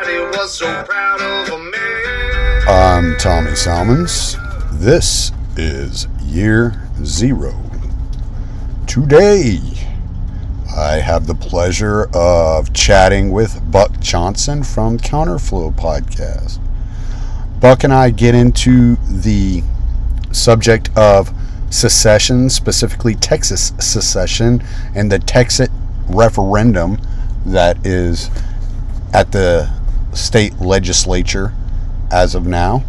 Daddy was so proud of me. I'm Tommy Salmons. This is Year Zero. Today, I have the pleasure of chatting with Buck Johnson from Counterflow podcast. Buck and I get into the subject of secession, specifically Texas secession, and the TEXIT referendum that is at the state legislature as of now.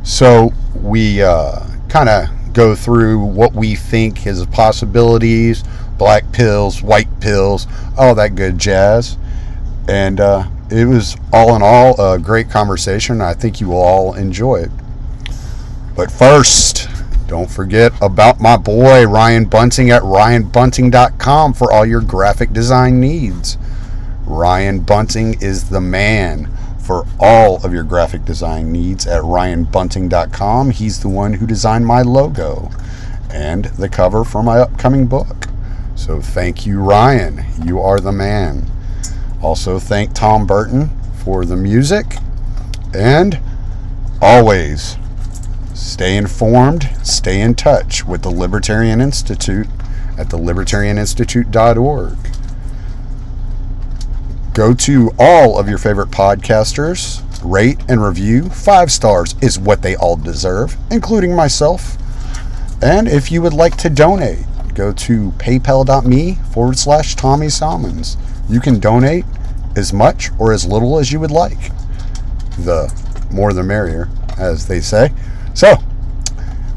So we kind of go through what we think his possibilities, black pills, white pills, all that good jazz. And it was all in all a great conversation. I think you will all enjoy it. But first, don't forget about my boy Ryan Bunting at ryanbunting.com for all your graphic design needs. Ryan Bunting is the man for all of your graphic design needs at ryanbunting.com. He's the one who designed my logo and the cover for my upcoming book. So thank you, Ryan. You are the man. Also thank Tom Burton for the music. And always stay informed, stay in touch with the Libertarian Institute at thelibertarianinstitute.org. Go to all of your favorite podcasters, rate and review. 5 stars is what they all deserve, including myself. And if you would like to donate, go to paypal.me/Tommy Salmons. You can donate as much or as little as you would like. The more the merrier, as they say. So,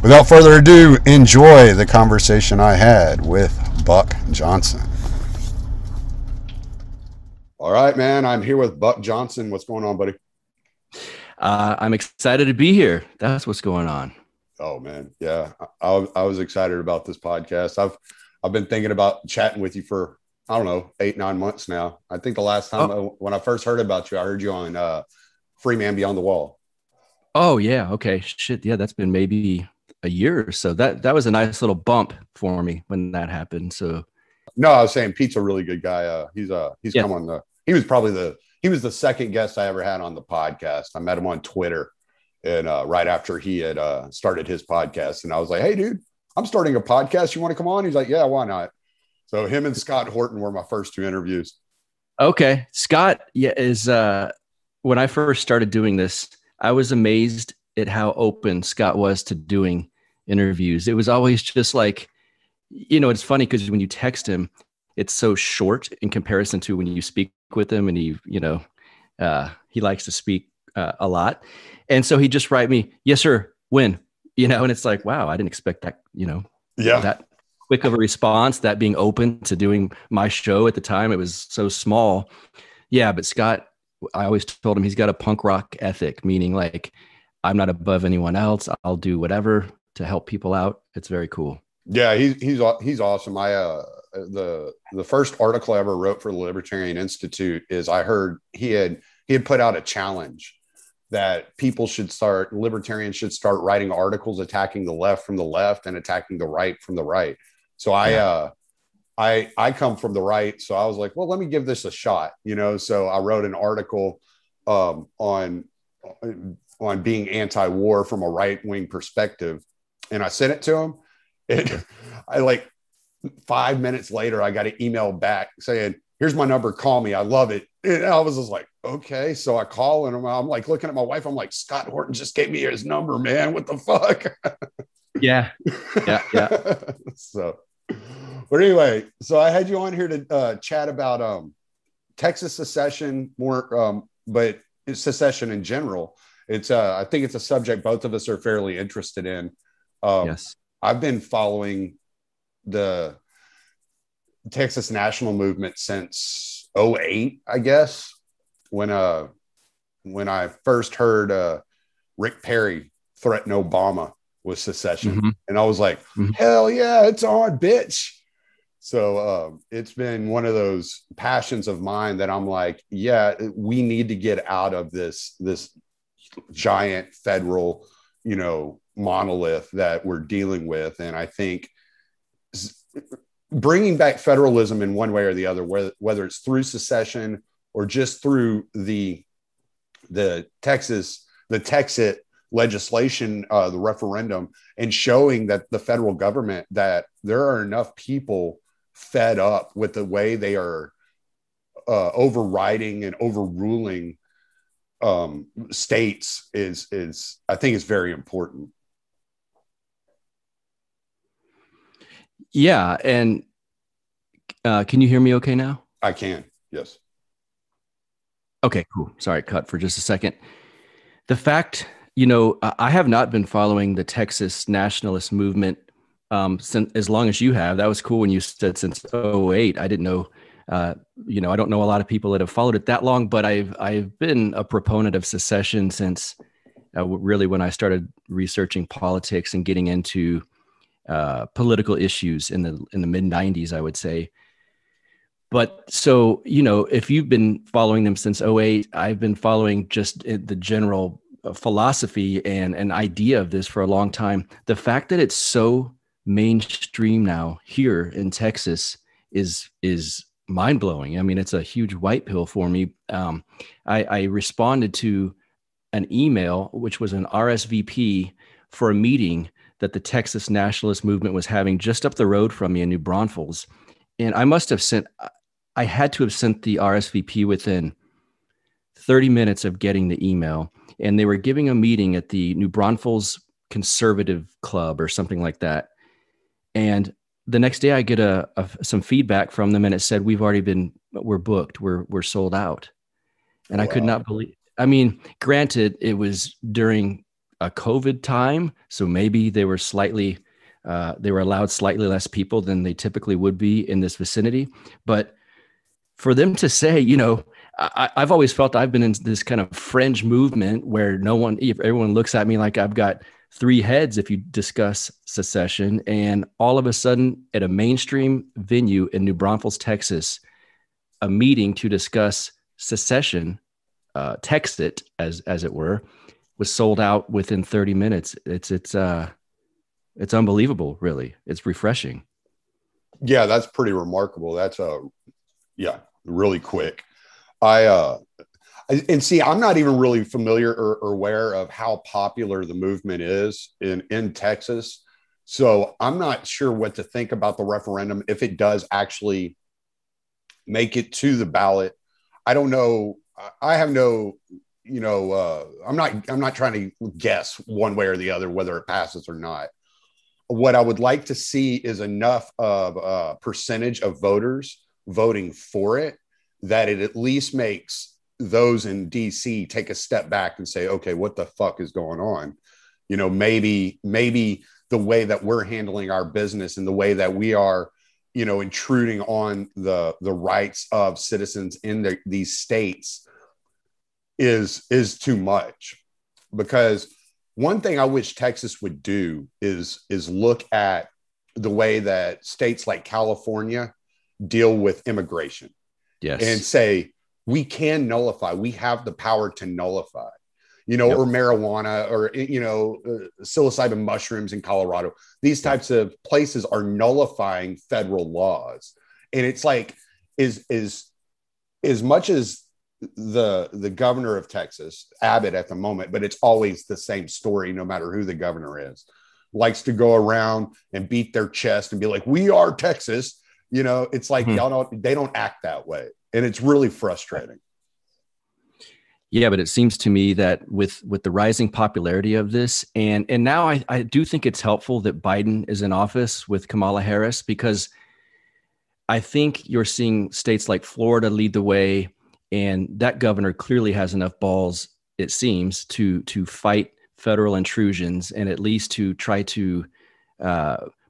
without further ado, enjoy the conversation I had with Buck Johnson. All right, man. I'm here with Buck Johnson. What's going on, buddy? I'm excited to be here. That's what's going on. Oh, man. Yeah, I was excited about this podcast. I've been thinking about chatting with you for, I don't know, 8-9 months now. I think the last time when I first heard about you, I heard you on Free Man Beyond the Wall. Oh, yeah. Okay. Shit. Yeah, that's been maybe a year or so. That was a nice little bump for me when that happened. So, no, I was saying Pete's a really good guy. He's come on the. He was the second guest I ever had on the podcast. I met him on Twitter, and right after he had started his podcast, and I was like, "Hey, dude, I'm starting a podcast. You want to come on?" He's like, "Yeah, why not?" So him and Scott Horton were my first 2 interviews. Okay, Scott, is when I first started doing this, I was amazed at how open Scott was to doing interviews. It was always just like, it's funny because when you text him, it's so short in comparison to when you speak with him, and he likes to speak a lot. And so he just write me, "Yes, sir. When?" And it's like, wow, I didn't expect that, that quick of a response, that being open to doing my show at the time. It was so small. Yeah. But Scott, I always told him he's got a punk rock ethic, meaning like, I'm not above anyone else. I'll do whatever to help people out. It's very cool. Yeah. He's awesome. The first article I ever wrote for the Libertarian Institute is I heard he had put out a challenge that libertarians should start writing articles attacking the left from the left and attacking the right from the right. So I come from the right. So I was like, well, let me give this a shot, So I wrote an article on being anti-war from a right-wing perspective. And I sent it to him. And I 5 minutes later, I got an email back saying, "Here's my number. Call me. I love it." And I was just like, okay. So I call and I'm like looking at my wife. I'm like, "Scott Horton just gave me his number, man. What the fuck?" Yeah. So, but anyway, so I had you on here to chat about Texas secession more, but secession in general. It's I think it's a subject both of us are fairly interested in. Yes. I've been following the Texas national movement since 2008, I guess, when I first heard Rick Perry threaten Obama with secession. Mm-hmm. And I was like, hell yeah, it's on, bitch. So it's been one of those passions of mine that I'm like, yeah, we need to get out of this giant federal, monolith that we're dealing with. And I think bringing back federalism in one way or the other, whether it's through secession or just through the the TEXIT legislation, the referendum, and showing that the federal government, that there are enough people fed up with the way they are overriding and overruling states is I think is very important. Yeah. And can you hear me okay now? I can. Yes. Okay, cool. Sorry, cut for just a second. The fact, I have not been following the Texas nationalist movement since as long as you have. That was cool when you said since '08. I didn't know, I don't know a lot of people that have followed it that long, but I've been a proponent of secession since really when I started researching politics and getting into political issues in the mid '90s, I would say. But so, if you've been following them since '08, I've been following just the general philosophy and an idea of this for a long time. The fact that it's so mainstream now here in Texas is mind blowing. I mean, it's a huge white pill for me. I responded to an email, which was an RSVP for a meeting that the Texas nationalist movement was having just up the road from me in New Braunfels. And I had to have sent the RSVP within 30 minutes of getting the email. And they were giving a meeting at the New Braunfels Conservative Club or something like that. And the next day I get some feedback from them, and it said, we're booked. We're sold out. And wow. I could not believe, I mean, granted, it was during a COVID time. So maybe they were allowed slightly less people than they typically would be in this vicinity. But for them to say, I've always felt I've been in this kind of fringe movement where everyone looks at me like I've got three heads if you discuss secession. And all of a sudden at a mainstream venue in New Braunfels, Texas, a meeting to discuss secession, TEXIT as it were, was sold out within 30 minutes. It's unbelievable, really. It's refreshing. Yeah, that's pretty remarkable. That's really quick. And see, I'm not even really familiar or aware of how popular the movement is in Texas. So I'm not sure what to think about the referendum if it does actually make it to the ballot. I don't know. I have no, I'm not trying to guess one way or the other whether it passes or not. What I would like to see is enough of a percentage of voters voting for it that it at least makes those in DC take a step back and say, okay, what the fuck is going on? Maybe the way that we're handling our business and the way that we are, intruding on the rights of citizens in these states is too much. Because one thing I wish Texas would do is look at the way that states like California deal with immigration. Yes. And say, we can nullify, we have the power to nullify, Yep. or marijuana or, psilocybin mushrooms in Colorado. These types of places are nullifying federal laws. And it's like, is as much as the governor of Texas, Abbott at the moment, but it's always the same story, no matter who the governor is, likes to go around and beat their chest and be like, we are Texas. It's like, they don't act that way. And it's really frustrating. Yeah, but it seems to me that with the rising popularity of this, and now I do think it's helpful that Biden is in office with Kamala Harris, because I think you're seeing states like Florida lead the way, and that governor clearly has enough balls, it seems, to fight federal intrusions and at least to try to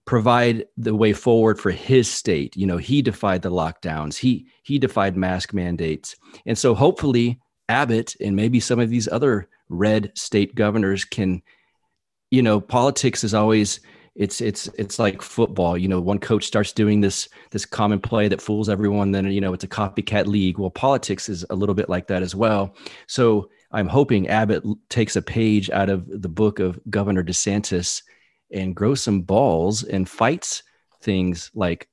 provide the way forward for his state. He defied the lockdowns. He defied mask mandates. And so hopefully Abbott and maybe some of these other red state governors can, politics is always, it's like football. One coach starts doing this common play that fools everyone. Then, it's a copycat league. Well, politics is a little bit like that as well. So I'm hoping Abbott takes a page out of the book of Governor DeSantis and grows some balls and fights things like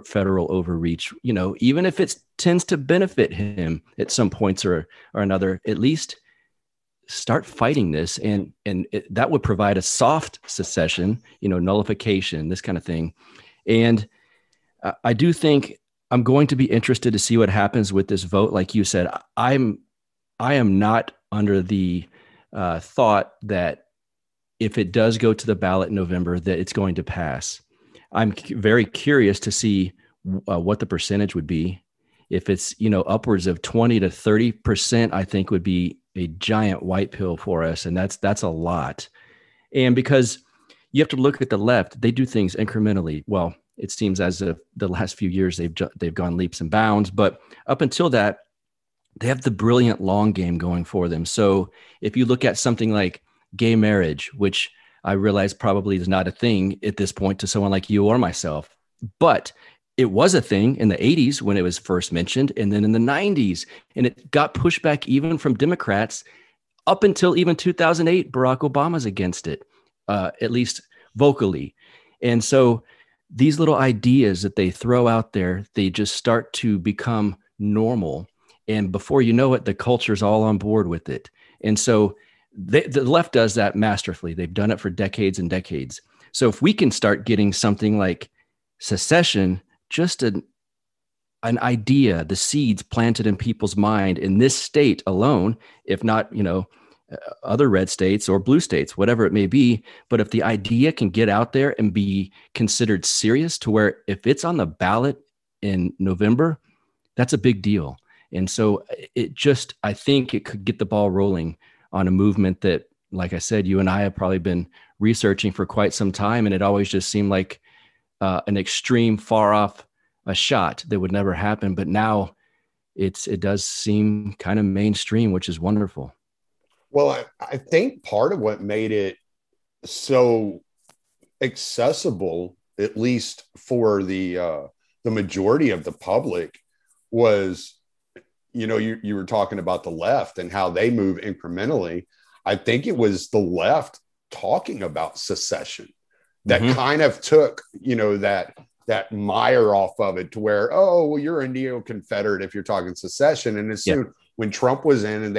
federal overreach, even if it tends to benefit him at some points or another. At least start fighting this, and that would provide a soft secession, nullification, this kind of thing. And I do think I'm going to be interested to see what happens with this vote. Like you said, I am not under the thought that if it does go to the ballot in November, that it's going to pass. I'm very curious to see what the percentage would be. If it's, upwards of 20 to 30%, I think would be a giant white pill for us. And that's a lot. And because you have to look at the left, they do things incrementally. Well, it seems as if the last few years they've gone leaps and bounds, but up until that, they have the brilliant long game going for them. So if you look at something like gay marriage, which I realize probably is not a thing at this point to someone like you or myself, but it was a thing in the 80s when it was first mentioned, and then in the 90s, and it got pushback even from Democrats up until even 2008. Barack Obama's against it, at least vocally. And so these little ideas that they throw out there, they just start to become normal. And before you know it, the culture's all on board with it. And so the left does that masterfully. They've done it for decades and decades. So if we can start getting something like secession, just an idea, the seeds planted in people's mind in this state alone, if not, other red states or blue states, whatever it may be. But if the idea can get out there and be considered serious to where if it's on the ballot in November, that's a big deal. And so I think it could get the ball rolling on a movement that, like I said, you and I have probably been researching for quite some time. And it always just seemed like an extreme far off a shot that would never happen. But now it does seem kind of mainstream, which is wonderful. Well, I think part of what made it so accessible, at least for the majority of the public, was, you were talking about the left and how they move incrementally. I think it was the left talking about secession that kind of took, that mire off of it to where, oh, well, you're a neo-Confederate if you're talking secession. And as soon when Trump was in and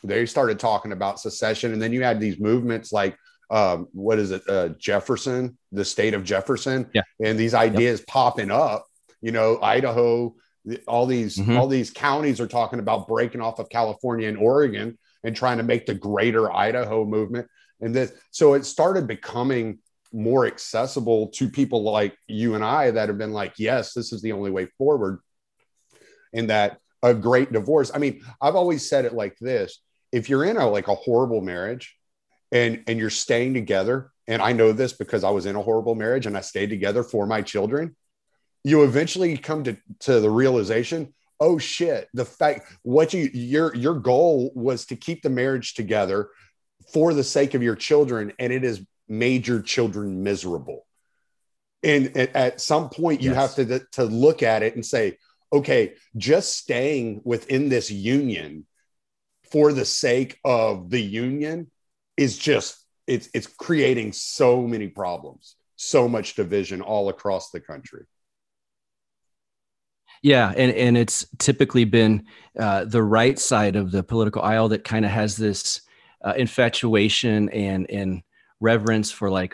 they started talking about secession, and then you had these movements like, Jefferson, the state of Jefferson, and these ideas popping up, Idaho, all these counties are talking about breaking off of California and Oregon and trying to make the greater Idaho movement. And so it started becoming more accessible to people like you and I that have been like, yes, this is the only way forward. And that a great divorce. I mean, I've always said it like this: if you're in a horrible marriage and you're staying together, and I know this because I was in a horrible marriage and I stayed together for my children, you eventually come to the realization, oh shit, the fact your goal was to keep the marriage together for the sake of your children, and it has made your children miserable. And at some point you have to look at it and say, okay, just staying within this union for the sake of the union is just, it's creating so many problems, so much division all across the country. Yeah, and it's typically been the right side of the political aisle that kind of has this infatuation and reverence for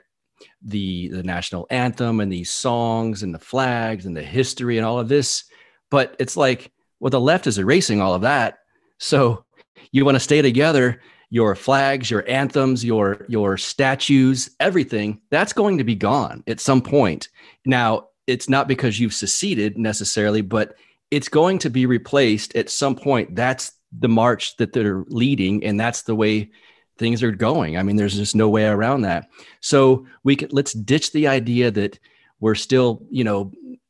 the national anthem and these songs and the flags and the history and all of this. But it's like, well, the left is erasing all of that. So you want to stay together, your flags, your anthems, your statues, everything, that's going to be gone at some point. Now, it's not because you've seceded necessarily, but it's going to be replaced at some point. That's the march that they're leading, and that's the way things are going. I mean, there's just no way around that. So let's ditch the idea that we're still,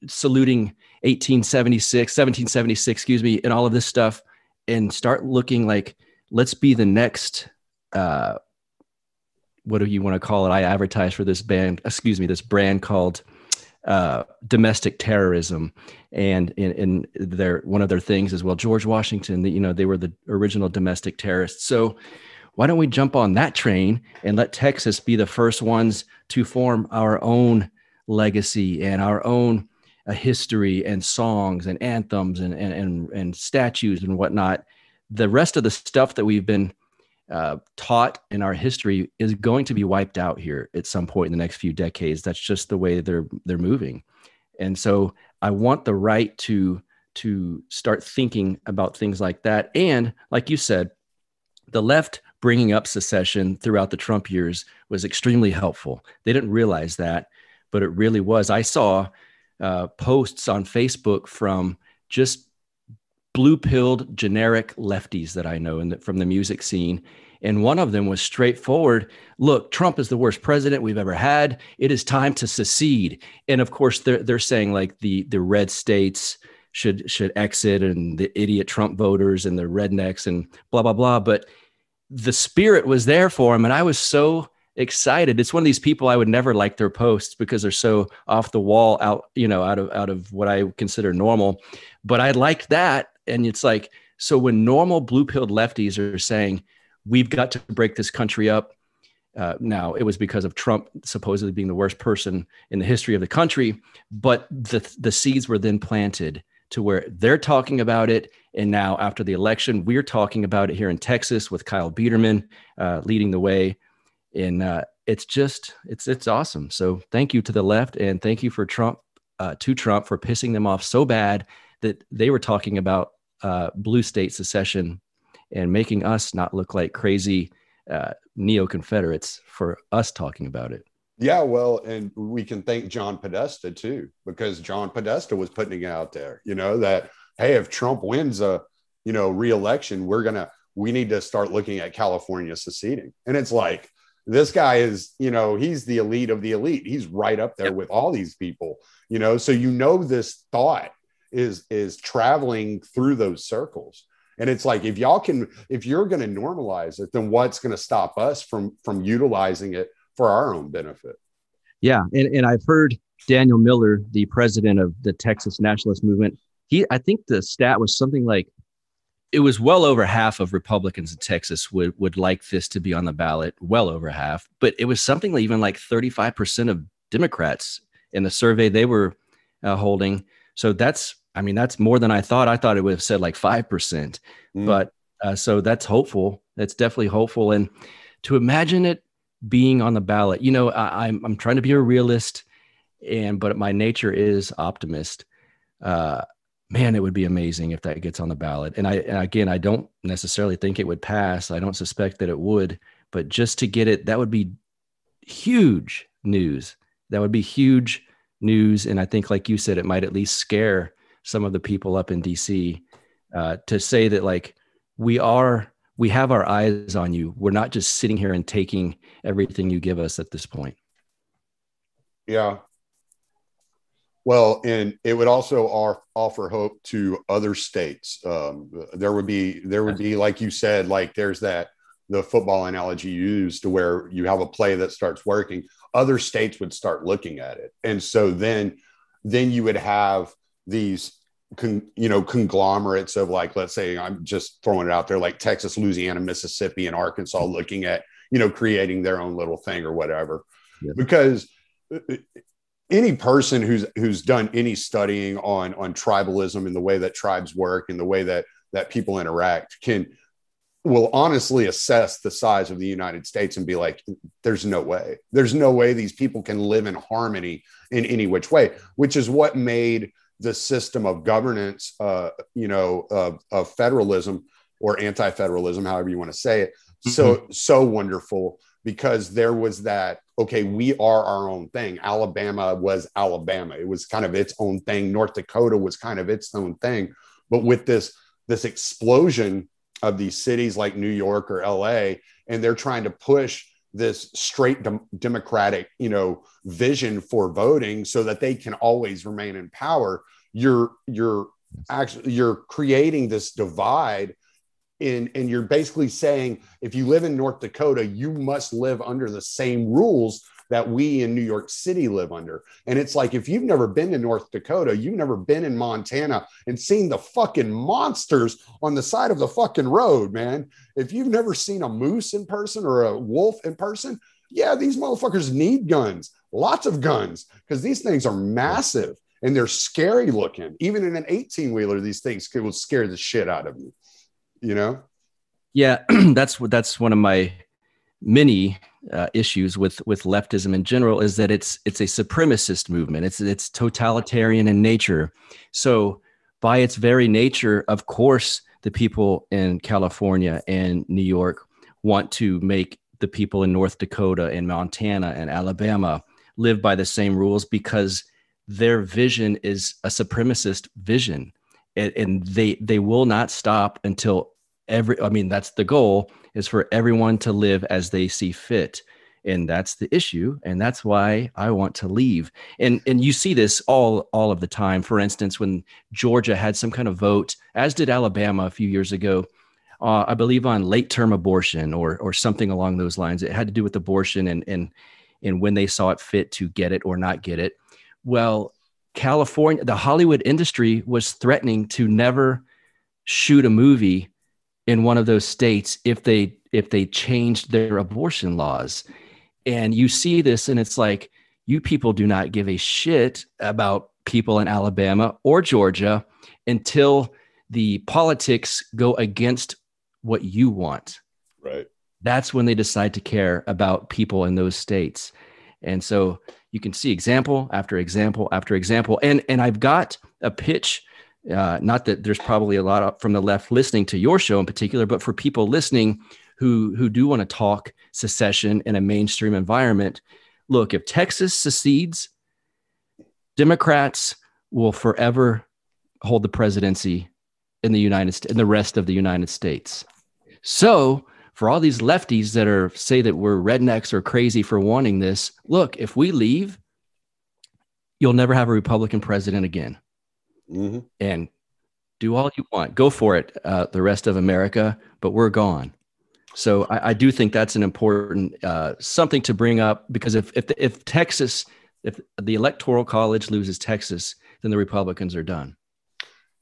saluting 1776, and all of this stuff, and start looking like, let's be the next, what do you want to call it? I advertise for this brand called domestic terrorism. And in one of their things is, well, George Washington, they were the original domestic terrorists. So why don't we jump on that train and let Texas be the first ones to form our own legacy and our own history and songs and anthems and statues and whatnot. The rest of the stuff that we've been taught in our history is going to be wiped out here at some point in the next few decades. That's just the way they're moving. And so I want the right to start thinking about things like that. And like you said, the left bringing up secession throughout the Trump years was extremely helpful. They didn't realize that, but it really was. I saw posts on Facebook from just blue-pilled generic lefties that I know from the music scene. And one of them was straightforward. Look, Trump is the worst president we've ever had. It is time to secede. And of course, they're saying like the red states should exit, and the idiot Trump voters and the rednecks and blah, blah, blah. But the spirit was there for him. And I was so excited. It's one of these people I would never like their posts because they're so off the wall, out of what I consider normal. But I liked that. And it's like, so when normal blue-pilled lefties are saying, we've got to break this country up. Now, it was because of Trump supposedly being the worst person in the history of the country. But the seeds were then planted to where they're talking about it. And now after the election, we're talking about it here in Texas with Kyle Biederman leading the way. And it's awesome. So thank you to the left, and thank you for Trump for pissing them off so bad that they were talking about blue state secession and making us not look like crazy neo-Confederates for us talking about it. Yeah, well, and we can thank John Podesta too, because John Podesta was putting it out there, that, hey, if Trump wins a, re-election, we need to start looking at California seceding. And it's like, this guy is, he's the elite of the elite. He's right up there with all these people, so this thought is traveling through those circles. And it's like, if you're going to normalize it, then what's going to stop us from utilizing it for our own benefit? Yeah. And I've heard Daniel Miller, the president of the Texas Nationalist Movement, I think the stat was something like, it was well over half of Republicans in Texas would like this to be on the ballot, well over half, but it was something like even like 35% of Democrats in the survey they were holding. So that's more than I thought. I thought it would have said like 5%, but so that's hopeful. That's definitely hopeful. And to imagine it being on the ballot, I'm trying to be a realist, but my nature is optimist. Man, it would be amazing if that gets on the ballot. And I don't necessarily think it would pass. I don't suspect that it would, but just to get it, that would be huge news. That would be huge news. And I think, like you said, it might at least scare some of the people up in DC to say that, like, we have our eyes on you. We're not just sitting here and taking everything you give us at this point. Yeah. Well, and it would also offer hope to other states. There would be, like you said, like there's the football analogy you used, to where you have a play that starts working. Other states would start looking at it. And so then you would have these, conglomerates of, like, let's say, I'm just throwing it out there, like Texas, Louisiana, Mississippi, and Arkansas looking at, creating their own little thing or whatever. Yeah. Because any person who's done any studying on tribalism and the way that tribes work and the way that people interact will honestly assess the size of the United States and be like, there's no way these people can live in harmony in any which way, which is what made the system of governance, of federalism or anti-federalism, however you want to say it, so wonderful, because there was that, okay, we are our own thing. Alabama was Alabama. It was kind of its own thing. North Dakota was kind of its own thing. But with this explosion of these cities like New York or LA, and they're trying to push this straight democratic, vision for voting so that they can always remain in power, you're creating this divide. And you're basically saying, if you live in North Dakota, you must live under the same rules that we in New York City live under. And it's like, if you've never been to North Dakota, you've never been in Montana and seen the fucking monsters on the side of the fucking road, man. If you've never seen a moose in person or a wolf in person, yeah, these motherfuckers need guns, lots of guns, because these things are massive and they're scary looking. Even in an 18-wheeler, these things will scare the shit out of you, you know? Yeah, that's one of my many issues with leftism in general, is that it's a supremacist movement. It's totalitarian in nature. So by its very nature, of course, the people in California and New York want to make the people in North Dakota and Montana and Alabama live by the same rules, because their vision is a supremacist vision, and they will not stop until that's the goal, is for everyone to live as they see fit. And that's the issue. And that's why I want to leave. And you see this all of the time. For instance, when Georgia had some kind of vote, as did Alabama a few years ago, I believe on late term abortion or something along those lines. It had to do with abortion and when they saw it fit to get it or not get it. Well, California, the Hollywood industry was threatening to never shoot a movie in one of those states if they changed their abortion laws. And you see this, and it's like, you people do not give a shit about people in Alabama or Georgia until the politics go against what you want. Right. That's when they decide to care about people in those states. And so you can see example after example after example. And I've got a pitch. Not that there's probably a lot from the left listening to your show in particular, but for people listening who do want to talk secession in a mainstream environment. Look, if Texas secedes, Democrats will forever hold the presidency in the United States, in the rest of the United States. So for all these lefties that say that we're rednecks or crazy for wanting this, look, if we leave, you'll never have a Republican president again. Mm-hmm. And do all you want, go for it, the rest of America, but we're gone. So I do think that's an important something to bring up, because if the Electoral College loses Texas, then the Republicans are done.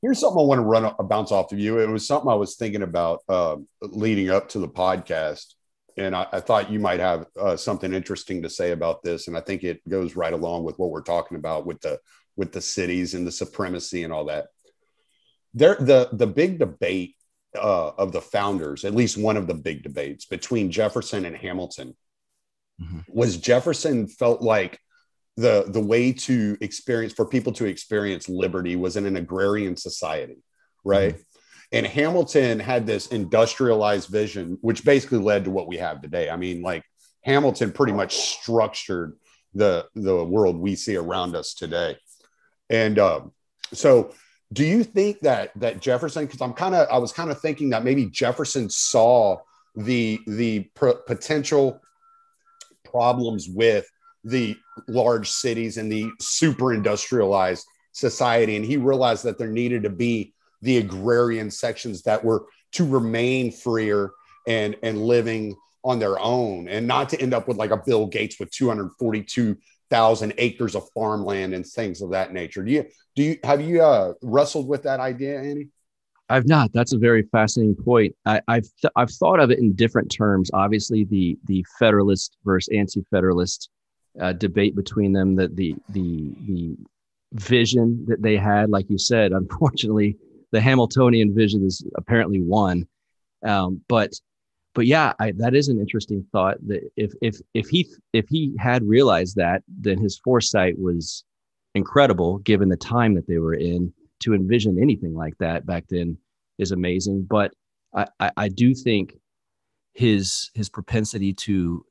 Here's something I want to bounce off of you. It was something I was thinking about leading up to the podcast, and I thought you might have something interesting to say about this. And I think it goes right along with what we're talking about with the cities and the supremacy and all that. The big debate of the founders, at least one of the big debates between Jefferson and Hamilton, was Jefferson felt like the way to experience, for people to experience liberty, was in an agrarian society, right? And Hamilton had this industrialized vision, which basically led to what we have today. I mean, like, Hamilton pretty much structured the world we see around us today. And so do you think that Jefferson, because I was kind of thinking that maybe Jefferson saw the potential problems with the large cities and the super industrialized society, and he realized that there needed to be the agrarian sections that were to remain freer and living on their own, and not to end up with like a Bill Gates with 242,000 acres of farmland and things of that nature. Have you wrestled with that idea, Andy? I've not. That's a very fascinating point. I've thought of it in different terms. Obviously, the Federalist versus anti-Federalist debate between them, that the vision that they had, like you said, unfortunately, the Hamiltonian vision is apparently won. But yeah, that is an interesting thought. That if he had realized that, then his foresight was incredible, given the time that they were in. To envision anything like that back then is amazing. But I do think his propensity to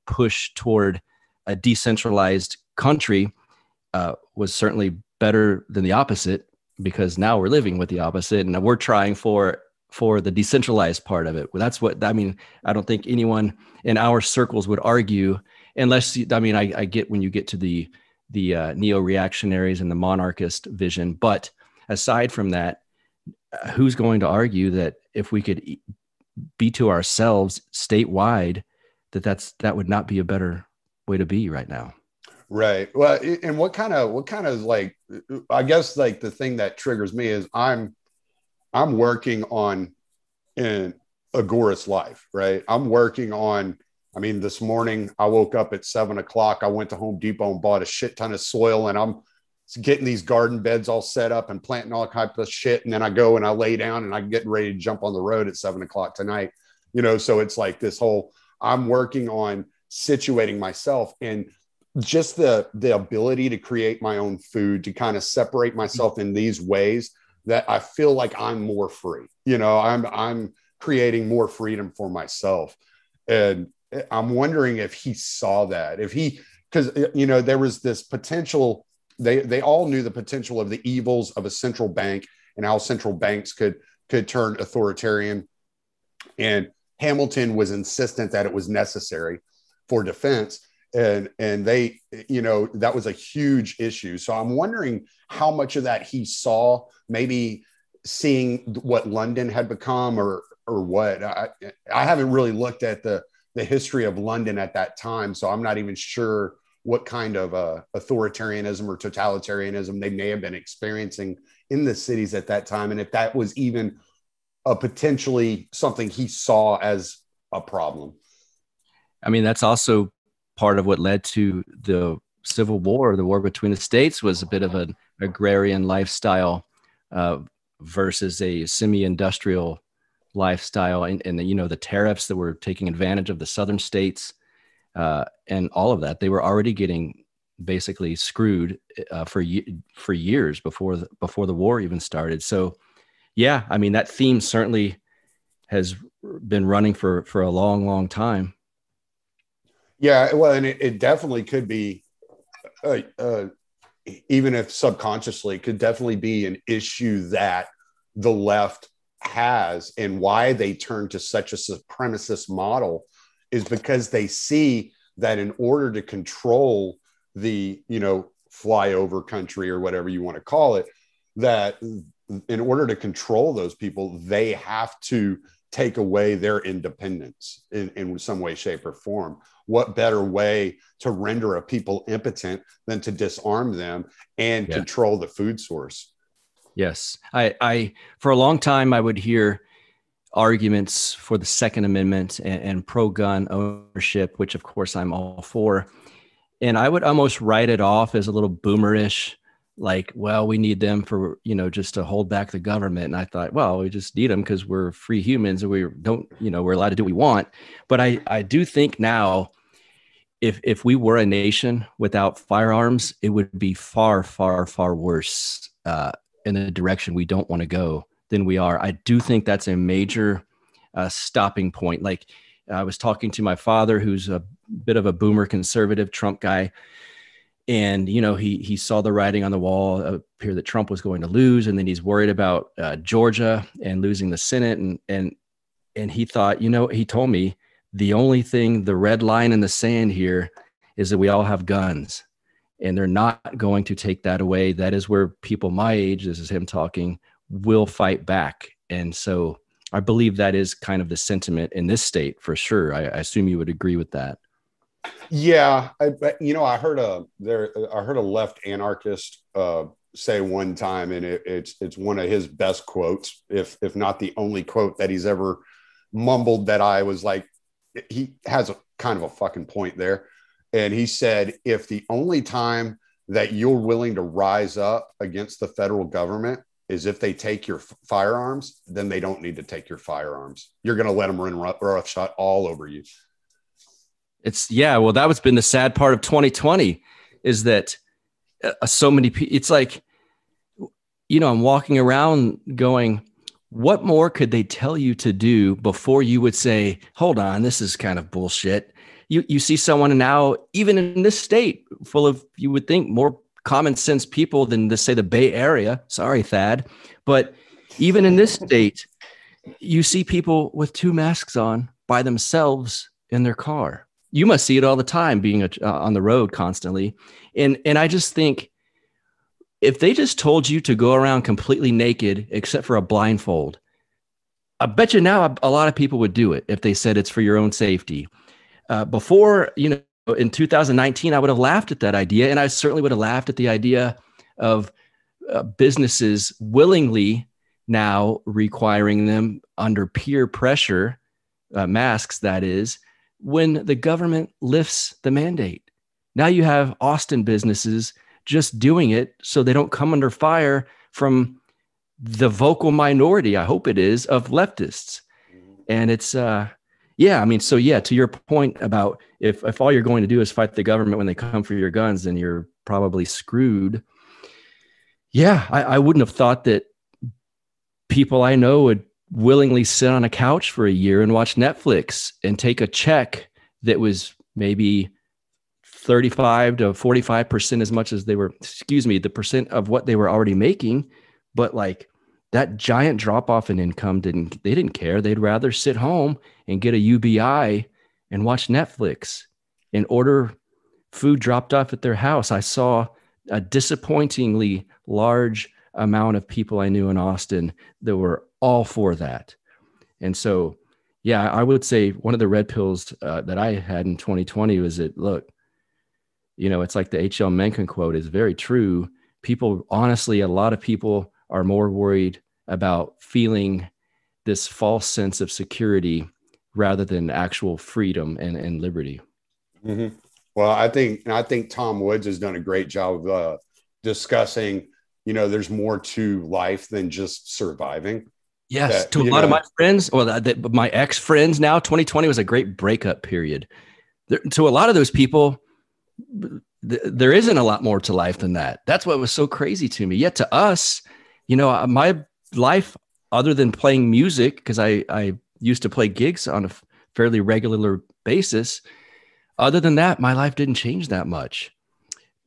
push toward a decentralized country was certainly better than the opposite, because now we're living with the opposite, and we're trying for the decentralized part of it. Well, that's what I mean. I don't think anyone in our circles would argue, unless I get when you get to the neo-reactionaries and the monarchist vision. But aside from that, who's going to argue that if we could be to ourselves statewide, that would not be a better way to be right now? Right. Well, and what kind of like, I guess like the thing that triggers me is I'm working on an agorist life, right? I'm working on, this morning I woke up at 7:00. I went to Home Depot and bought a shit ton of soil, and I'm getting these garden beds all set up and planting all type of shit. And then I go and I lay down and I'm getting ready to jump on the road at 7 o'clock tonight, so it's like this whole, I'm working on situating myself and just the ability to create my own food, to kind of separate myself in these ways that I feel like I'm more free. I'm creating more freedom for myself. And I'm wondering if he saw that, because there was this potential, they all knew the potential of the evils of a central bank and how central banks could turn authoritarian. And Hamilton was insistent that it was necessary for defense. And they, that was a huge issue. So I'm wondering how much of that he saw, maybe seeing what London had become or what. I haven't really looked at the history of London at that time, so I'm not even sure what kind of authoritarianism or totalitarianism they may have been experiencing in the cities at that time, and if that was even potentially something he saw as a problem. I mean, that's also part of what led to the Civil War. The war between the states was a bit of an agrarian lifestyle versus a semi-industrial lifestyle, and the tariffs that were taking advantage of the southern states and all of that. They were already getting basically screwed for years before the war even started. So yeah, I mean, that theme certainly has been running for a long time. Yeah, well, and it definitely could be, even if subconsciously, could definitely be an issue that the left has, and why they turn to such a supremacist model is because they see that in order to control the, flyover country or whatever you want to call it, that in order to control those people, they have to take away their independence in some way, shape, or form. What better way to render a people impotent than to disarm them and control the food source? Yes. I for a long time, I would hear arguments for the Second Amendment and pro-gun ownership, which of course I'm all for. And I would almost write it off as a little boomerish, like, well, we need them for, just to hold back the government. And I thought, well, we just need them because we're free humans and we don't, we're allowed to do what we want. But I do think now, if we were a nation without firearms, it would be far, far, far worse in the direction we don't want to go than we are. I do think that's a major stopping point. Like, I was talking to my father, who's a bit of a boomer conservative Trump guy. And, he saw the writing on the wall up here that Trump was going to lose. And then he's worried about Georgia and losing the Senate. And he thought, he told me the only thing, the red line in the sand here is that we all have guns and they're not going to take that away. That is where people my age, this is him talking, will fight back. And so I believe that is kind of the sentiment in this state for sure. I assume you would agree with that. Yeah, I heard a left anarchist say one time, and it's one of his best quotes, if not the only quote that he's ever mumbled, that I was like, he has a kind of a fucking point there. And he said, if the only time that you're willing to rise up against the federal government is if they take your firearms, then they don't need to take your firearms. You're going to let them run roughshod all over you. Well, that was been the sad part of 2020 is that so many people, it's like, I'm walking around going, what more could they tell you to do before you would say, hold on, this is kind of bullshit. You see someone now, even in this state, full of, you would think, more common sense people than say the Bay Area. Sorry, Thad. But even in this state, you see people with 2 masks on by themselves in their car. You must see it all the time, being on the road constantly. And I just think, if they just told you to go around completely naked, except for a blindfold, I bet you now a lot of people would do it if they said it's for your own safety. Before, in 2019, I would have laughed at that idea. And I certainly would have laughed at the idea of businesses willingly now requiring them under peer pressure, masks, that is, when the government lifts the mandate. Now you have Austin businesses just doing it so they don't come under fire from the vocal minority, I hope it is, of leftists. And it's, yeah, I mean, so yeah, to your point about if all you're going to do is fight the government when they come for your guns, then you're probably screwed. Yeah, I wouldn't have thought that people I know would willingly sit on a couch for a year and watch Netflix and take a check that was maybe 35 to 45% as much as they were, the percent of what they were already making. But like that giant drop off in income, they didn't care. They'd rather sit home and get a UBI and watch Netflix and order food dropped off at their house. I saw a disappointingly large amount of people I knew in Austin that were all for that. And so, yeah, I would say one of the red pills that I had in 2020 was that, look, it's like the H.L. Mencken quote is very true. People, honestly, a lot of people are more worried about feeling this false sense of security rather than actual freedom and liberty. Mm-hmm. Well, I think Tom Woods has done a great job of discussing, there's more to life than just surviving. Yes, to a lot of my friends, my ex-friends now, 2020 was a great breakup period. To a lot of those people, there isn't a lot more to life than that. That's what was so crazy to me. Yet to us, my life, other than playing music, because I used to play gigs on a fairly regular basis. Other than that, my life didn't change that much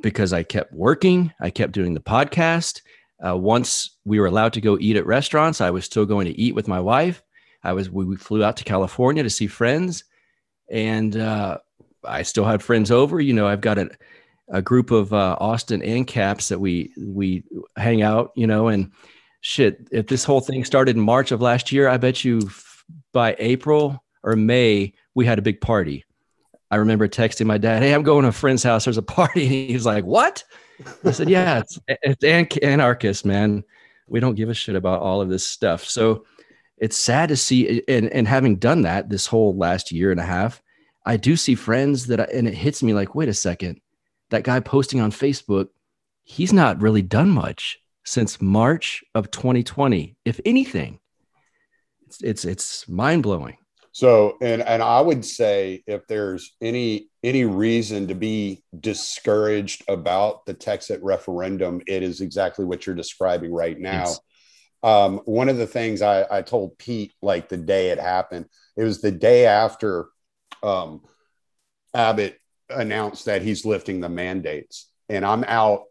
because I kept working. I kept doing the podcast. Once we were allowed to go eat at restaurants, I was still going to eat with my wife. We flew out to California to see friends, and I still had friends over. I've got a group of Austin ANCAPs that we hang out, and shit, if this whole thing started in March of last year, I bet you by April or May, we had a big party. I remember texting my dad, "Hey, I'm going to a friend's house. There's a party." And he's like, "What?" I said, "Yeah, it's anarchist, man. We don't give a shit about all of this stuff." So it's sad to see. And having done that this whole last year and a half, I do see friends and it hits me like, wait a second, that guy posting on Facebook, he's not really done much since March of 2020. If anything, it's mind blowing. So, and I would say if there's any reason to be discouraged about the TEXIT referendum, it is exactly what you're describing right now. Yes. One of the things I told Pete, like the day it happened, it was the day after Abbott announced that he's lifting the mandates, and I'm out.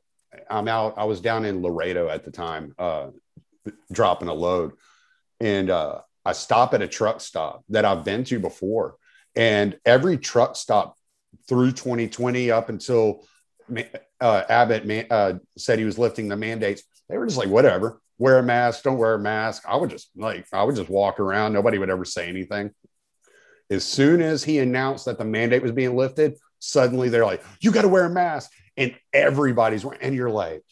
I was down in Laredo at the time, dropping a load, and I stop at a truck stop that I've been to before. And every truck stop through 2020 up until Abbott said he was lifting the mandates, they were just like, whatever, wear a mask, don't wear a mask. I would just walk around. Nobody would ever say anything. As soon as he announced that the mandate was being lifted, suddenly they're like, you got to wear a mask. And everybody's wearing, and you're like,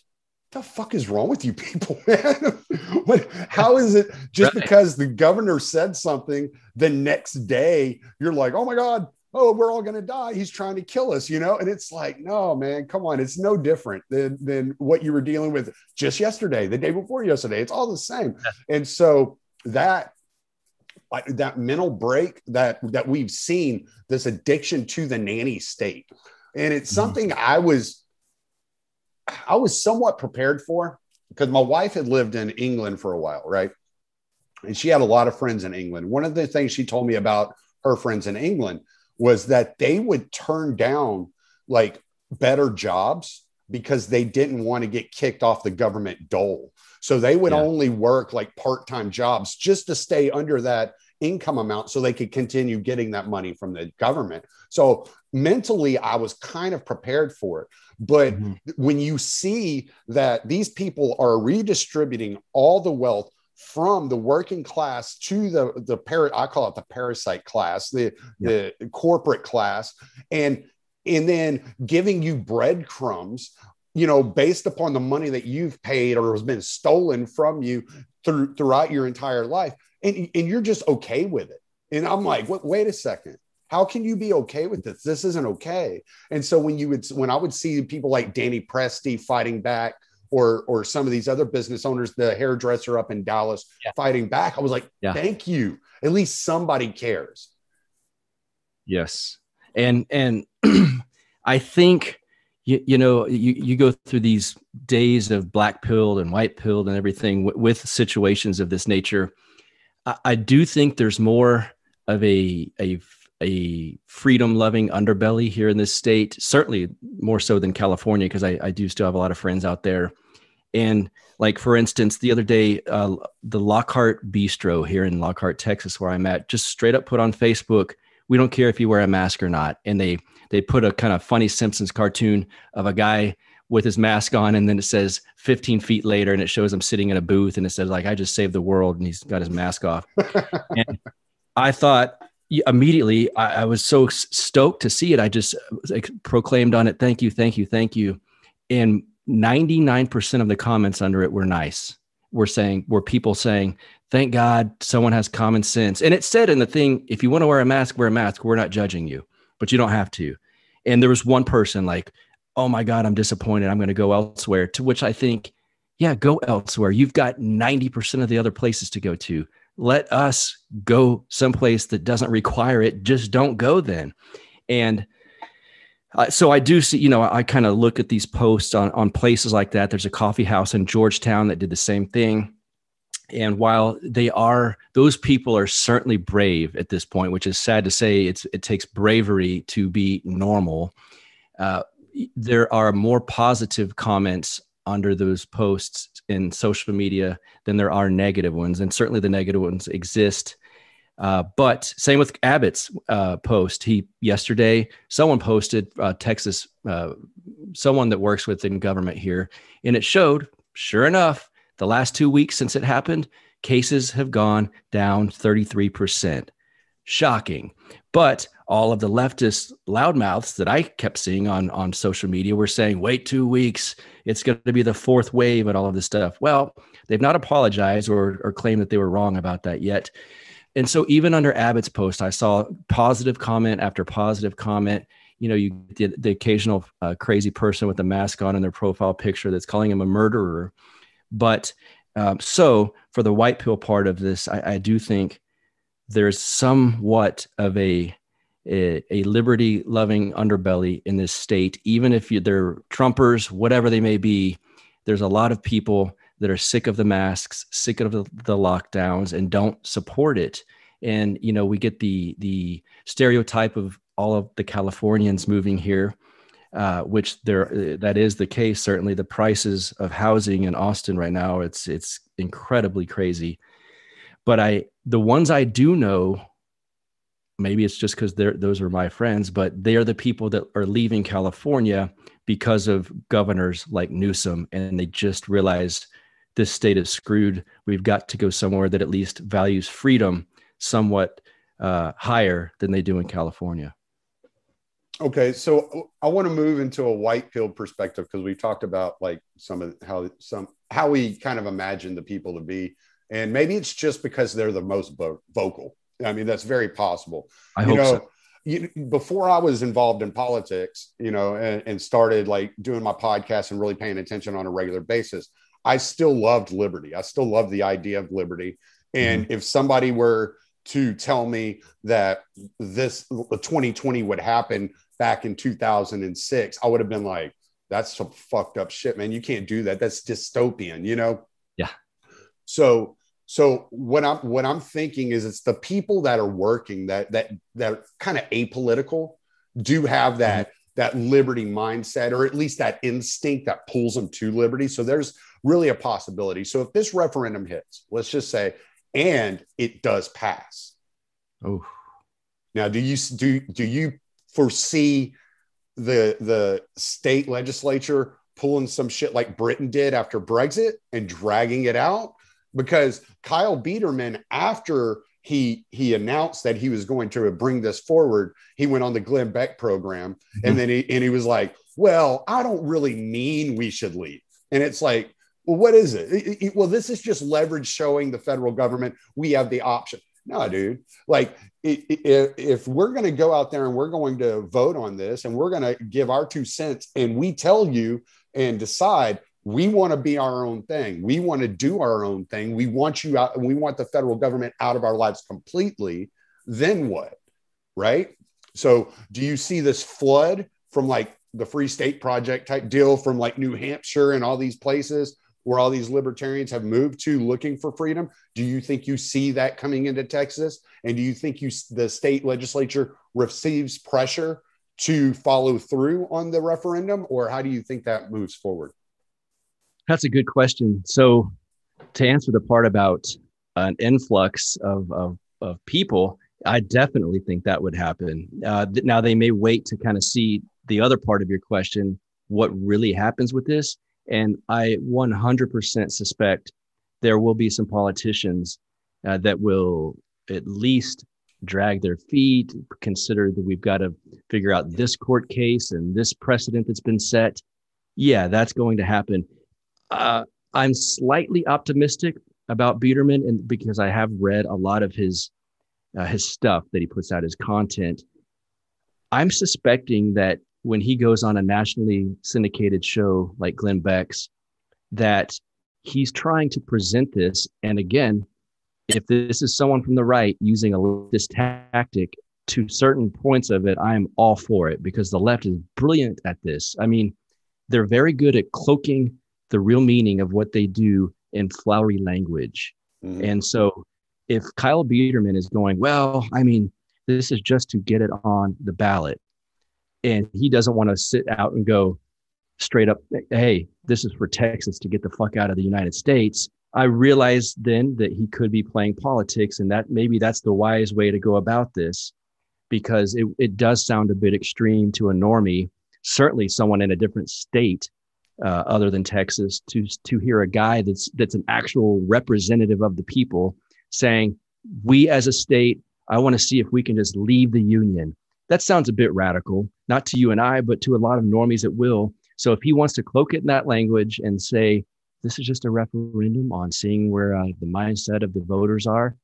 the fuck is wrong with you people, man? How is it just right. Because the governor said something the next day, you're like, oh my God, we're all going to die. He's trying to kill us, And it's like, no, man, come on. It's no different than what you were dealing with just yesterday, the day before yesterday. It's all the same. And so that mental break that we've seen, this addiction to the nanny state. And it's something I was somewhat prepared for because my wife had lived in England for a while, right? And she had a lot of friends in England. One of the things she told me about her friends in England was that they would turn down like better jobs because they didn't want to get kicked off the government dole. So they would only work like part-time jobs just to stay under that income amount so they could continue getting that money from the government. So mentally, I was kind of prepared for it. But when you see that these people are redistributing all the wealth from the working class to I call it the parasite class, the corporate class, and then giving you breadcrumbs, based upon the money that you've paid or has been stolen from you throughout your entire life. And you're just okay with it. And I'm like, wait a second. How can you be okay with this? This isn't okay. And so when I would see people like Danny Presti fighting back, or some of these other business owners, the hairdresser up in Dallas fighting back, I was like, thank you. At least somebody cares. Yes. And I think, you go through these days of black pilled and white pilled and everything with situations of this nature. I do think there's more of a freedom loving underbelly here in this state, certainly more so than California, because I do still have a lot of friends out there. And like, for instance, the other day, the Lockhart Bistro here in Lockhart, Texas, where I'm at, just straight up put on Facebook, we don't care if you wear a mask or not. And they put a kind of funny Simpsons cartoon of a guy with his mask on, and then it says 15 feet later, and it shows him sitting in a booth, and it says, like, I just saved the world, and he's got his mask off. And I thought immediately, I was so stoked to see it. I just proclaimed on it, thank you, thank you, thank you. And 99% of the comments under it were nice. Were people saying, thank God someone has common sense. And it said in the thing, if you want to wear a mask, wear a mask. We're not judging you, but you don't have to. And there was one person like, oh my God, I'm disappointed. I'm going to go elsewhere. To which I think, yeah, go elsewhere. You've got 90% of the other places to go to. Let us go someplace that doesn't require it. Just don't go then. And so I do see, I kind of look at these posts on places like that. There's a coffee house in Georgetown that did the same thing. And while those people are certainly brave at this point, which is sad to say, it takes bravery to be normal. There are more positive comments under those posts in social media than there are negative ones. And certainly the negative ones exist. But same with Abbott's post. Yesterday, someone posted Texas, someone that works within government here, and it showed, sure enough, the last 2 weeks since it happened, cases have gone down 33%. Shocking. But all of the leftist loudmouths that I kept seeing on social media were saying, wait 2 weeks, it's going to be the fourth wave and all of this stuff. Well, they've not apologized or claimed that they were wrong about that yet. And so even under Abbott's post, I saw positive comment after positive comment. You get the occasional crazy person with a mask on in their profile picture that's calling him a murderer. But so for the white pill part of this, I do think there's somewhat of a liberty-loving underbelly in this state. Even if they're Trumpers, whatever they may be, there's a lot of people that are sick of the masks, sick of the lockdowns, and don't support it. And, we get the stereotype of all of the Californians moving here, which that is the case. Certainly the prices of housing in Austin right now, it's incredibly crazy. But the ones I do know, maybe it's just because those are my friends, but they are the people that are leaving California because of governors like Newsom, and they just realized this state is screwed. We've got to go somewhere that at least values freedom somewhat higher than they do in California. Okay, so I want to move into a white pill perspective, because we talked about like how we kind of imagine the people to be, and maybe it's just because they're the most vocal. I mean, that's very possible. I hope so. Before I was involved in politics, and started like doing my podcast and really paying attention on a regular basis, I still loved liberty. I still love the idea of liberty. And if somebody were to tell me that this 2020 would happen back in 2006, I would have been like, that's some fucked up shit, man. You can't do that. That's dystopian, Yeah. So what I'm thinking is it's the people that are working that kind of apolitical do have that liberty mindset, or at least that instinct that pulls them to liberty. So there's really a possibility. So if this referendum hits, let's just say, and it does pass. Oh, now do you foresee the state legislature pulling some shit like Britain did after Brexit and dragging it out? Because Kyle Biederman, after he announced that he was going to bring this forward, he went on the Glenn Beck program, and then he was like, well, I don't really mean we should leave. And it's like, well, what is it? Well, this is just leverage showing the federal government we have the option. No, dude. Like, if we're going to go out there and we're going to vote on this and we're going to give our 2 cents, and we tell you and decide we want to be our own thing, we want to do our own thing, we want you out, and we want the federal government out of our lives completely, then what? Right? So do you see this flood from like the Free State Project type deal from like New Hampshire and all these places where all these libertarians have moved to looking for freedom? Do you think you see that coming into Texas? And do you think the state legislature receives pressure to follow through on the referendum? Or how do you think that moves forward? That's a good question. So to answer the part about an influx of people, I definitely think that would happen. Now, they may wait to kind of see the other part of your question, what really happens with this. And I 100% suspect there will be some politicians that will at least drag their feet, consider that we've got to figure out this court case and this precedent that's been set. Yeah, that's going to happen. I'm slightly optimistic about Biederman, and because I have read a lot of his stuff that he puts out, his content. I'm suspecting that when he goes on a nationally syndicated show like Glenn Beck's, that he's trying to present this. And again, if this is someone from the right using this tactic to certain points of it, I am all for it, because the left is brilliant at this. I mean, they're very good at cloaking the real meaning of what they do in flowery language. Mm-hmm. And so if Kyle Biederman is going, well, I mean, this is just to get it on the ballot, and he doesn't want to sit out and go straight up, hey, this is for Texas to get the fuck out of the United States. I realized then that he could be playing politics, and that maybe that's the wise way to go about this, because it does sound a bit extreme to a normie, certainly someone in a different state other than Texas, to hear a guy that's an actual representative of the people saying, we as a state, I want to see if we can just leave the union. That sounds a bit radical, not to you and I, but to a lot of normies it will. So if he wants to cloak it in that language and say, this is just a referendum on seeing where the mindset of the voters are,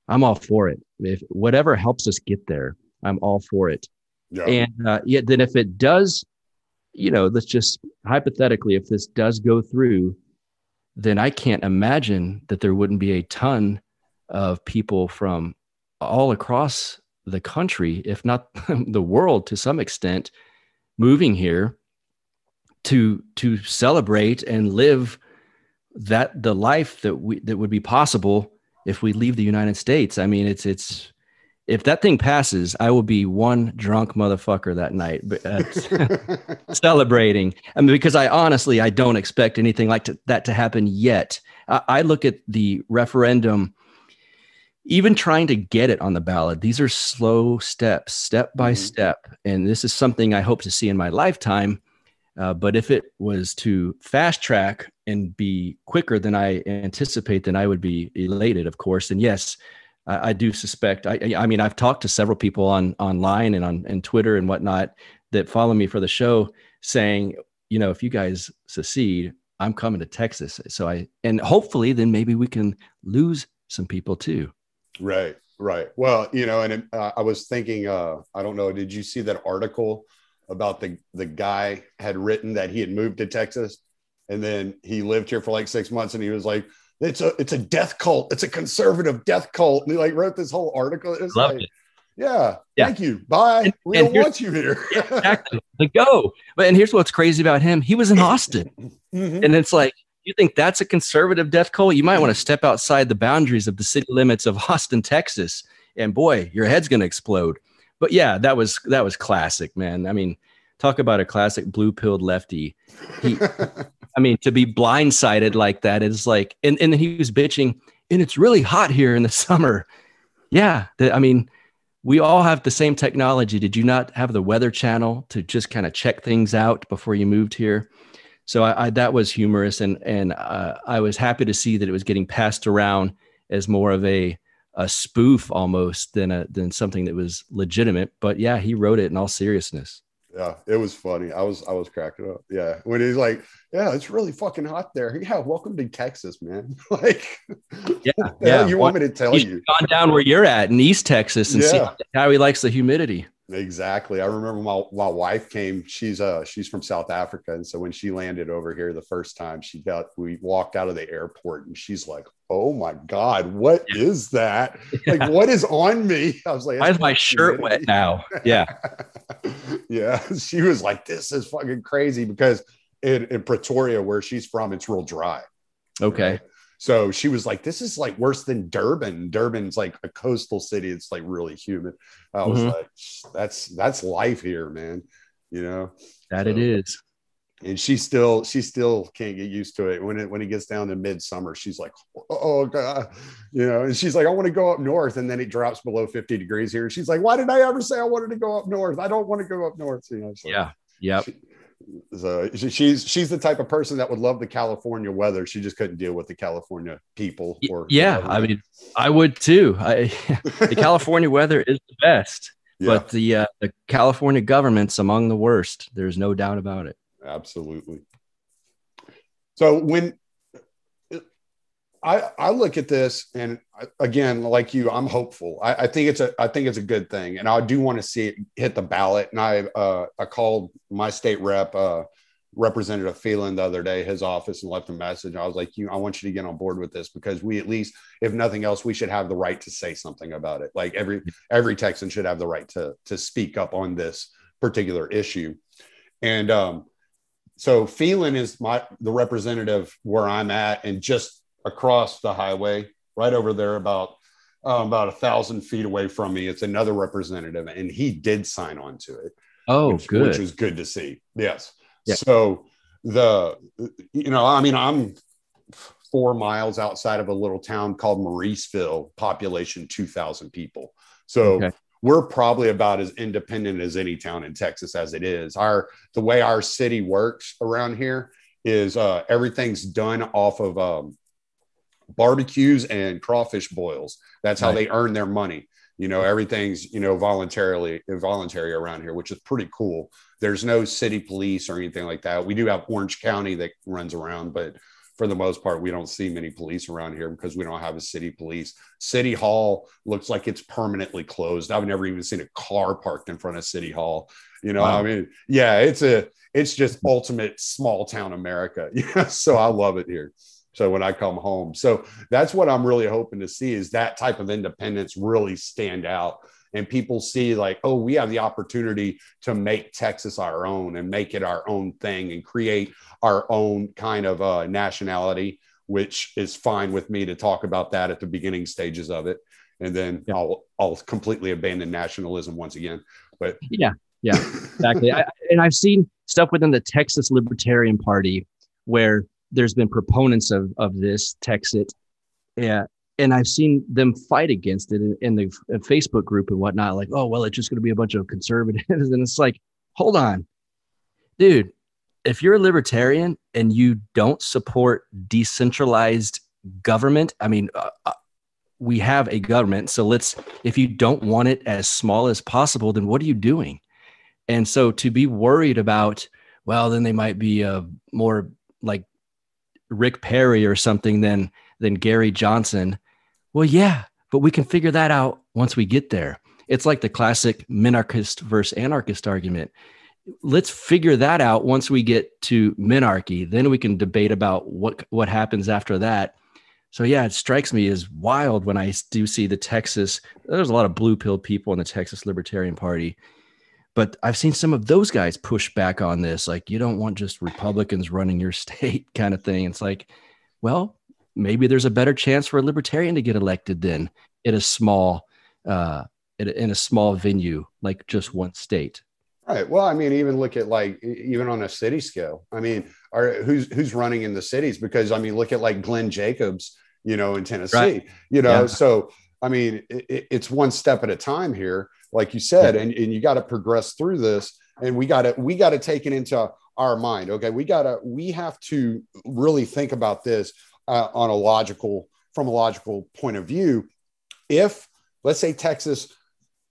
I'm all for it. If whatever helps us get there, I'm all for it. Yeah. And then if it does, let's just hypothetically, if this does go through, then I can't imagine that there wouldn't be a ton of people from all across the country, if not the world to some extent, moving here to celebrate and live the life that would be possible if we leave the United States. I mean, it's if that thing passes, I will be one drunk motherfucker that night celebrating. I mean, because I don't expect anything like that to happen yet. I look at the referendum, even trying to get it on the ballot. These are slow steps, step by step. And this is something I hope to see in my lifetime. But if it was to fast track and be quicker than I anticipate, then I would be elated, of course. And yes, I do suspect, I mean, I've talked to several people online and on Twitter and whatnot that follow me for the show saying, if you guys secede, I'm coming to Texas. And hopefully then maybe we can lose some people too. Right. Well, and I was thinking, I don't know, did you see that article about the guy had written that he had moved to Texas and then he lived here for like 6 months and he was like, it's a death cult. It's a conservative death cult. And he like wrote this whole article. It was like, yeah, thank you. Bye. We don't want you here. Exactly. Go. And here's what's crazy about him. He was in Austin. And it's like, you think that's a conservative death cult? You might want to step outside the boundaries of the city limits of Austin, Texas. And boy, your head's going to explode. But yeah, that was classic, man. I mean, talk about a classic blue-pilled lefty. To be blindsided like that is like, and then he was bitching, and it's really hot here in the summer. Yeah. We all have the same technology. Did you not have the Weather Channel to just kind of check things out before you moved here? So that was humorous. And I was happy to see that it was getting passed around as more of a spoof almost than something that was legitimate. But yeah, he wrote it in all seriousness. Yeah, it was funny. I was cracking up. Yeah, when he's like, "Yeah, it's really fucking hot there." Yeah, welcome to Texas, man. Like, Yeah, what the hell yeah. you Well, want me to tell he should you? have gone down where you're at in East Texas and see Yeah, how he likes the humidity. exactly. I remember my wife came. She's from South Africa, and so when she landed over here the first time, we walked out of the airport, and she's like, "Oh my God, what is that? Like, Yeah. what is on me?" I was like, Why "It's is my called shirt wet humidity." now? Yeah. Yeah, she was like, "This is fucking crazy," because in Pretoria, where she's from, it's real dry. Okay. Right? So she was like, "This is like worse than Durban. Durban's like a coastal city. It's like really humid." I was like, "That's life here, man." You know, That it so, is. and she still can't get used to it. When it gets down to midsummer, she's like, "Oh God," and she's like, "I want to go up north," and then it drops below 50 degrees here. And she's like, "Why did I ever say I wanted to go up north? I don't want to go up north." So Yeah. Yep. she's the type of person that would love the California weather. She just couldn't deal with the California people or the Yeah. I government. mean, I would too. The California weather is the best, Yeah, but the California government's among the worst. There's no doubt about it. absolutely. So when I look at this, and again, like you, I'm hopeful. I think it's a good thing, and I do want to see it hit the ballot. And I called my state rep, Representative Phelan, the other day, his office, and left a message. I was like, I want you to get on board with this, because we, at least, if nothing else, we should have the right to say something about it. Like every Texan should have the right to speak up on this particular issue. And so Phelan is the representative where I'm at, and just across the highway, right over there, about 1,000 feet away from me, it's another representative, and he did sign on to it, Oh, which good. was good to see. Yes. Yeah. So I'm 4 miles outside of a little town called Mauriceville, population 2,000 people. So Okay. we're probably about as independent as any town in Texas as it is. The way our city works around here is everything's done off of barbecues and crawfish boils. That's how they earn their money. Everything's, voluntary around here, which is pretty cool. There's no city police or anything like that. We do have Orange County that runs around, but for the most part, we don't see many police around here because we don't have a city police. City Hall looks like it's permanently closed. I've never even seen a car parked in front of City Hall. Wow. I mean, yeah, it's just ultimate small town America. So I love it here. So when I come home, so that's what I'm really hoping to see, is that type of independence really stand out, and people see like, oh, we have the opportunity to make Texas our own and make it our own thing and create our own kind of nationality, which is fine with me to talk about that at the beginning stages of it. And then I'll completely abandon nationalism once again. But yeah, exactly. And I've seen stuff within the Texas Libertarian Party where there's been proponents of this TEXIT, and I've seen them fight against it in the Facebook group and whatnot. Like, oh, well, it's just going to be a bunch of conservatives, and it's like, hold on, dude. If you're a libertarian and you don't support decentralized government, I mean, we have a government, so if you don't want it as small as possible, then what are you doing? And so to be worried about, well, then they might be more like Rick Perry or something than Gary Johnson. Well, yeah, but we can figure that out once we get there. It's like the classic minarchist versus anarchist argument. Let's figure that out once we get to minarchy. Then we can debate about what happens after that. So yeah, it strikes me as wild when I do see there's a lot of blue pill people in the Texas Libertarian Party. But I've seen some of those guys push back on this. Like, you don't want just Republicans running your state kind of thing. It's like, well, maybe there's a better chance for a libertarian to get elected than in a small venue, like just one state. Right. Well, I mean, even look at even on a city scale. I mean, who's running in the cities? Because I mean, look at like Glenn Jacobs, in Tennessee, right. So I mean, it's one step at a time here, like you said, and you got to progress through this, and we got to take it into our mind. Okay, we have to really think about this from a logical point of view. If, let's say, Texas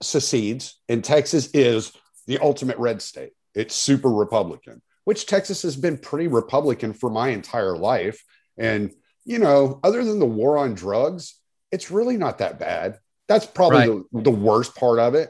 secedes, and Texas is the ultimate red state, it's super Republican, which Texas has been pretty Republican for my entire life. And, other than the war on drugs, it's really not that bad. That's probably the worst part of it.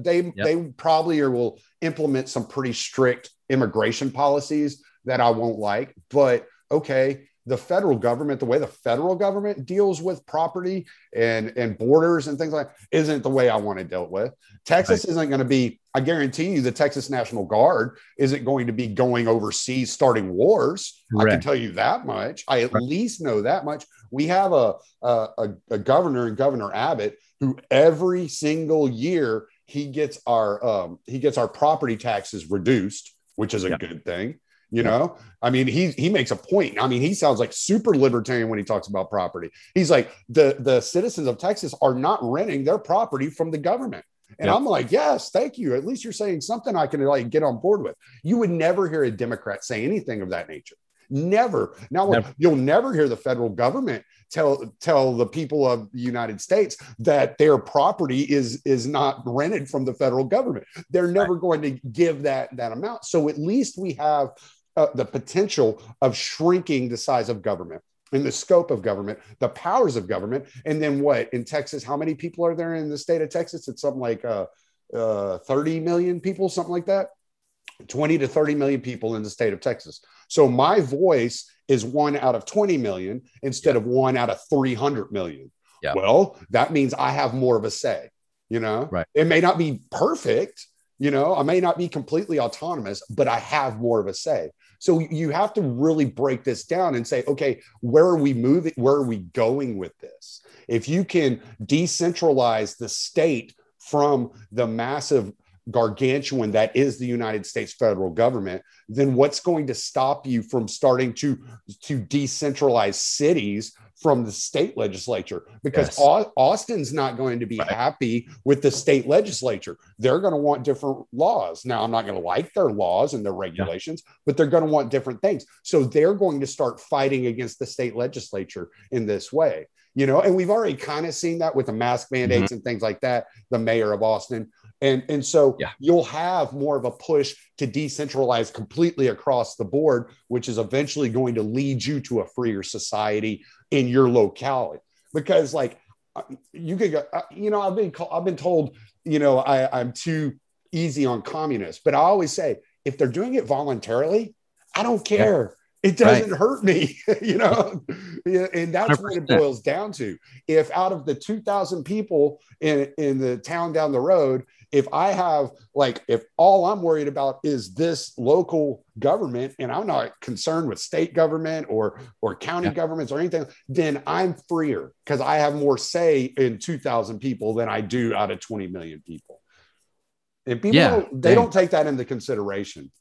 They probably will implement some pretty strict immigration policies that I won't like, but okay. The federal government, the way the federal government deals with property and borders and things like that isn't the way I want it dealt with. Texas isn't going to be, I guarantee you, the Texas National Guard isn't going to be going overseas starting wars. Correct. I can tell you that much. I at least know that much. We have a governor, and Governor Abbott, who every single year he gets our property taxes reduced, which is a good thing. I mean, he makes a point. I mean, he sounds like super libertarian when he talks about property. He's like, the citizens of Texas are not renting their property from the government. And I'm like, yes, thank you. At least you're saying something I can get on board with. You would never hear a Democrat say anything of that nature. Never. Now, you'll never hear the federal government tell the people of the United States that their property is not rented from the federal government. They're never going to give that amount. So at least we have the potential of shrinking the size of government and the scope of government, the powers of government. And then what, in Texas, how many people are there in the state of Texas? It's something like 30 million people, something like that. 20 to 30 million people in the state of Texas. So my voice is 1 out of 20 million instead of 1 out of 300 million. Yeah. Well, that means I have more of a say, It may not be perfect, I may not be completely autonomous, but I have more of a say. So you have to really break this down and say, okay, where are we moving? Where are we going with this? If you can decentralize the state from the massive gargantuan that is the United States federal government, then what's going to stop you from starting to decentralize cities from the state legislature? Because Austin's not going to be happy with the state legislature. They're going to want different laws. Now, I'm not going to like their laws and their regulations, but they're going to want different things. So they're going to start fighting against the state legislature in this way, and we've already kind of seen that with the mask mandates and things like that, the mayor of Austin. And so you'll have more of a push to decentralize completely across the board, which is eventually going to lead you to a freer society in your locality. Because you could go, I've been told, I'm too easy on communists, but I always say, if they're doing it voluntarily, I don't care. It doesn't hurt me, and that's 100%. What it boils down to. If out of the 2,000 people in the town down the road, if I have if all I'm worried about is this local government and I'm not concerned with state government or county governments or anything, then I'm freer because I have more say in 2,000 people than I do out of 20 million people. And people, they don't take that into consideration,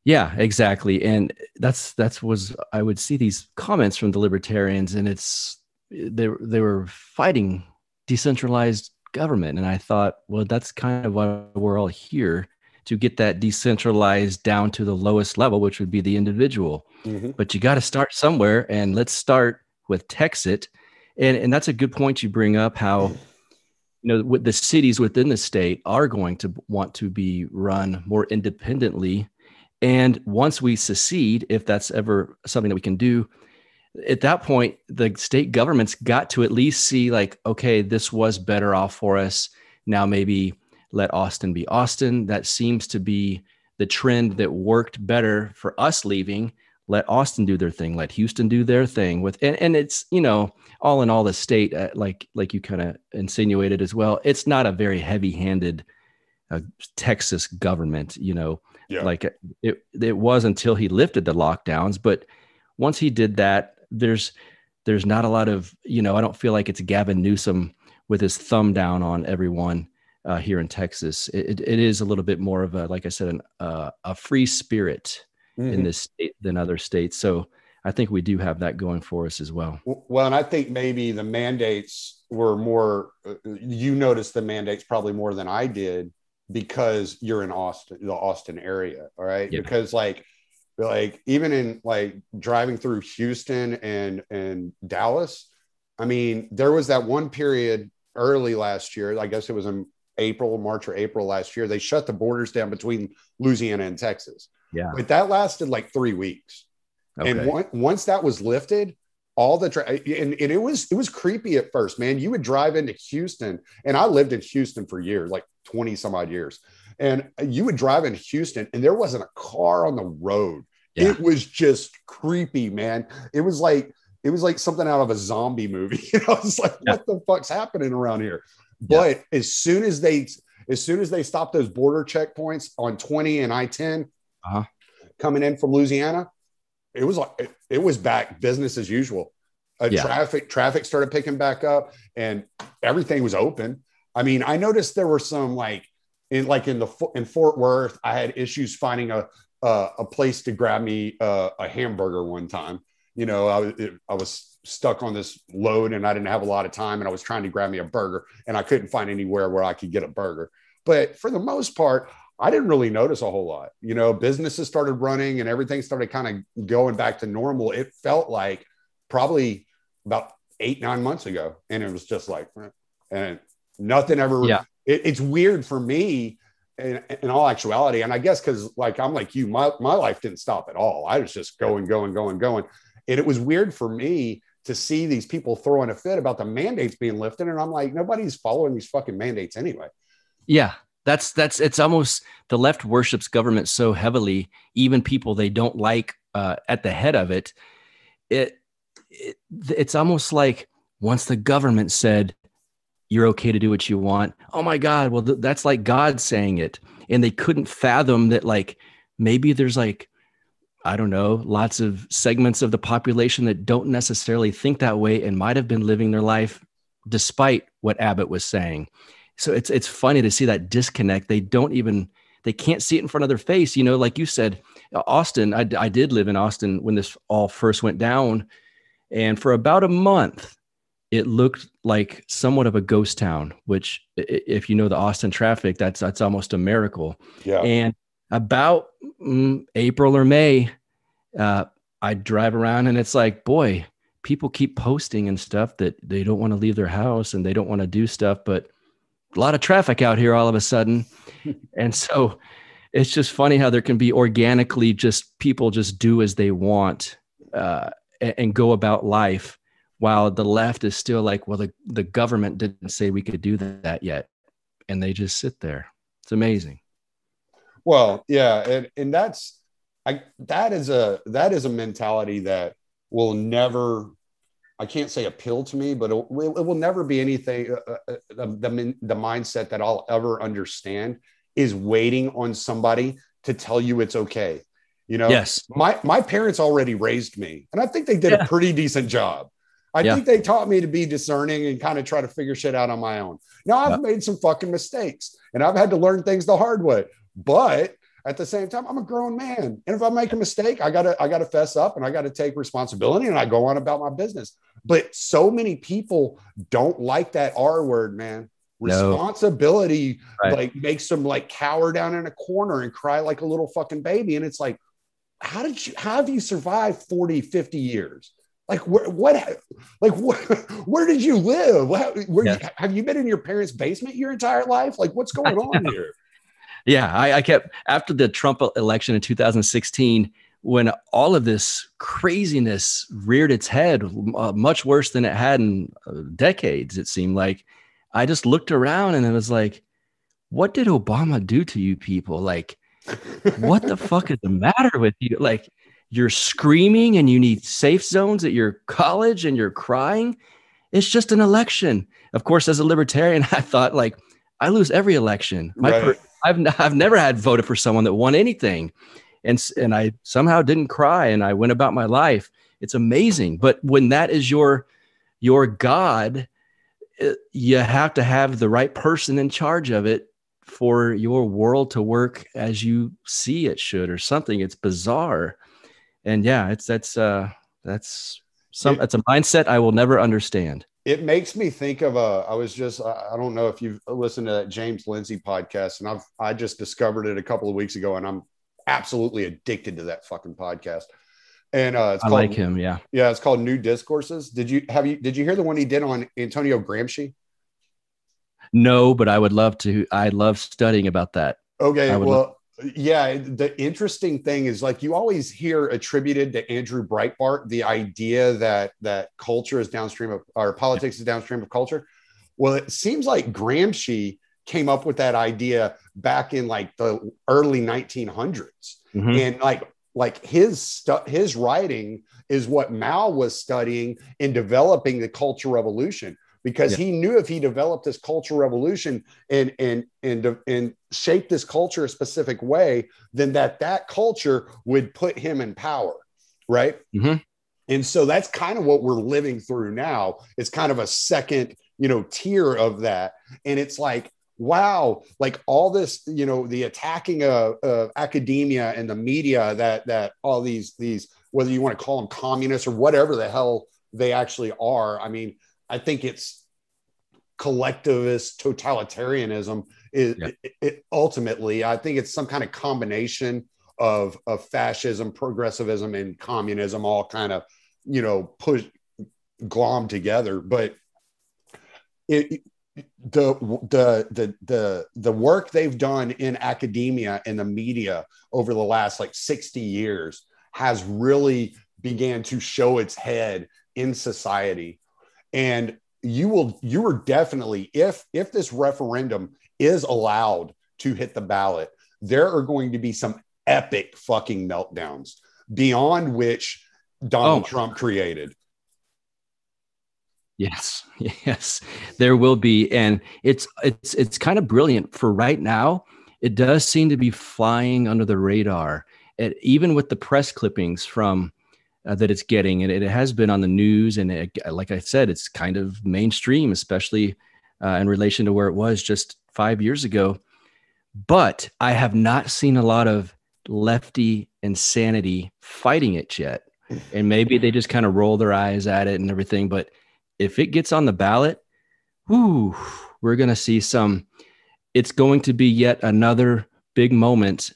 Yeah, exactly. And that's I would see these comments from the libertarians, and they were fighting decentralized government. And I thought, well, that's kind of why we're all here, to get that decentralized down to the lowest level, which would be the individual. But you got to start somewhere, and let's start with TEXIT. And that's a good point you bring up, how with the cities within the state are going to want to be run more independently. And once we secede, if that's ever something that we can do, at that point, the state government's got to at least see okay, this was better off for us. Now maybe let Austin be Austin. That seems to be the trend that worked better for us leaving. Let Austin do their thing. Let Houston do their thing and it's, all in all, the state, like you kind of insinuated as well, it's not a very heavy-handed Texas government, it was until he lifted the lockdowns. But once he did that, there's not a lot of, I don't feel like it's Gavin Newsom with his thumb down on everyone here in Texas. It is a little bit more of a, like I said, a free spirit in this state than other states. So I think we do have that going for us as well. Well, and I think maybe the mandates were more, you noticed the mandates probably more than I did, because you're in Austin, the Austin area. All right. Yeah. Because even in driving through Houston and Dallas, I mean, there was that one period early last year, I guess it was in March or April last year, they shut the borders down between Louisiana and Texas. Yeah. But that lasted like 3 weeks. Okay. And once that was lifted, all the and it was creepy at first, man. You would drive into Houston, and I lived in Houston for years, like 20 some odd years. And you would drive into Houston and there wasn't a car on the road. Yeah. It was just creepy, man. It was like something out of a zombie movie. It's like, what the fuck's happening around here? But as soon as they stopped those border checkpoints on 20 and I-10 coming in from Louisiana, it was back business as usual. Traffic started picking back up and everything was open. I mean, I noticed there were some in Fort Worth, I had issues finding a place to grab me a hamburger one time. I was stuck on this load and I didn't have a lot of time and I was trying to grab me a burger and I couldn't find anywhere where I could get a burger. But for the most part, I didn't really notice a whole lot. Businesses started running and everything started kind of going back to normal. It felt like probably about 8-9 months ago. And it was just like, and nothing ever. Yeah. It's weird for me in all actuality. And I guess because I'm like you, my life didn't stop at all. I was just going. And it was weird for me to see these people throwing a fit about the mandates being lifted. And I'm like, nobody's following these fucking mandates anyway. Yeah. It's almost the left worships government so heavily, even people they don't like at the head of it. It's almost like once the government said, you're okay to do what you want. Oh my God. Well, that's like God saying it. And they couldn't fathom that maybe there's I don't know, lots of segments of the population that don't necessarily think that way and might've been living their life despite what Abbott was saying. So it's funny to see that disconnect. They can't see it in front of their face. Like you said, Austin, I did live in Austin when this all first went down. And for about a month, it looked like somewhat of a ghost town, which if you know the Austin traffic, that's almost a miracle. Yeah. And about April or May, I'd drive around and it's like, boy, people keep posting and stuff that they don't want to leave their house and they don't want to do stuff, but a lot of traffic out here all of a sudden. And so it's just funny how there can be organically just people just do as they want and go about life, while the left is still like, well, the government didn't say we could do that yet. And they just sit there. It's amazing. Well, yeah. And that is a mentality that will never, I can't say appeal to me, but it will never be anything. The mindset that I'll ever understand is waiting on somebody to tell you it's okay. Yes. My parents already raised me, and I think they did a pretty decent job. I think they taught me to be discerning and kind of try to figure shit out on my own. Now I've made some fucking mistakes and I've had to learn things the hard way, but at the same time, I'm a grown man. And if I make a mistake, I gotta fess up and I gotta take responsibility and I go on about my business. But so many people don't like that R word, man. Responsibility makes them cower down in a corner and cry like a little fucking baby. And it's like, how have you survived 40, 50 years? Where did you live? Have you been in your parents' basement your entire life? What's going on here? Yeah, I kept, after the Trump election in 2016, when all of this craziness reared its head, much worse than it had in decades, it seemed like, I just looked around and it was like, what did Obama do to you people? What the fuck is the matter with you? You're screaming and you need safe zones at your college and you're crying. It's just an election. Of course, as a libertarian, I thought I lose every election. I've never had voted for someone that won anything. And I somehow didn't cry and I went about my life. It's amazing. But when that is your God, you have to have the right person in charge of it for your world to work as you see it should or something. It's bizarre. And yeah, that's a mindset I will never understand. It makes me think of I don't know if you've listened to that James Lindsay podcast, and I just discovered it a couple of weeks ago, and I'm absolutely addicted to that fucking podcast. And it's I like him. Yeah. Yeah. It's called New Discourses. Did you hear the one he did on Antonio Gramsci? No, but I would love to. I love studying about that. Okay, well, yeah, the interesting thing is like you always hear attributed to Andrew Breitbart the idea that culture is downstream of, or politics is downstream of culture. Well, it seems like Gramsci came up with that idea back in like the early 1900s. Mm-hmm. And like his writing is what Mao was studying in developing the Cultural Revolution, because he knew if he developed this Cultural Revolution and shaped this culture a specific way, then that culture would put him in power, right? Mm-hmm. And so that's kind of what we're living through now. It's kind of a second, tier of that. And it's like, wow, like all this, the attacking of academia and the media that all these, whether you want to call them communists or whatever the hell they actually are. I mean, I think it's collectivist totalitarianism it ultimately, I think it's some kind of combination of fascism, progressivism, and communism, all kind of, push glom together. But the work they've done in academia and the media over the last like 60 years has really began to show its head in society. And you are definitely, if this referendum is allowed to hit the ballot, there are going to be some epic fucking meltdowns beyond which Donald Trump created. Yes, there will be. And it's kind of brilliant. For right now, it does seem to be flying under the radar. Even with the press clippings from that it's getting, and it has been on the news. And like I said, it's kind of mainstream, especially in relation to where it was just 5 years ago. But I have not seen a lot of lefty insanity fighting it yet. And maybe they just kind of roll their eyes at it and everything. But if it gets on the ballot, we're going to see it's going to be yet another big moment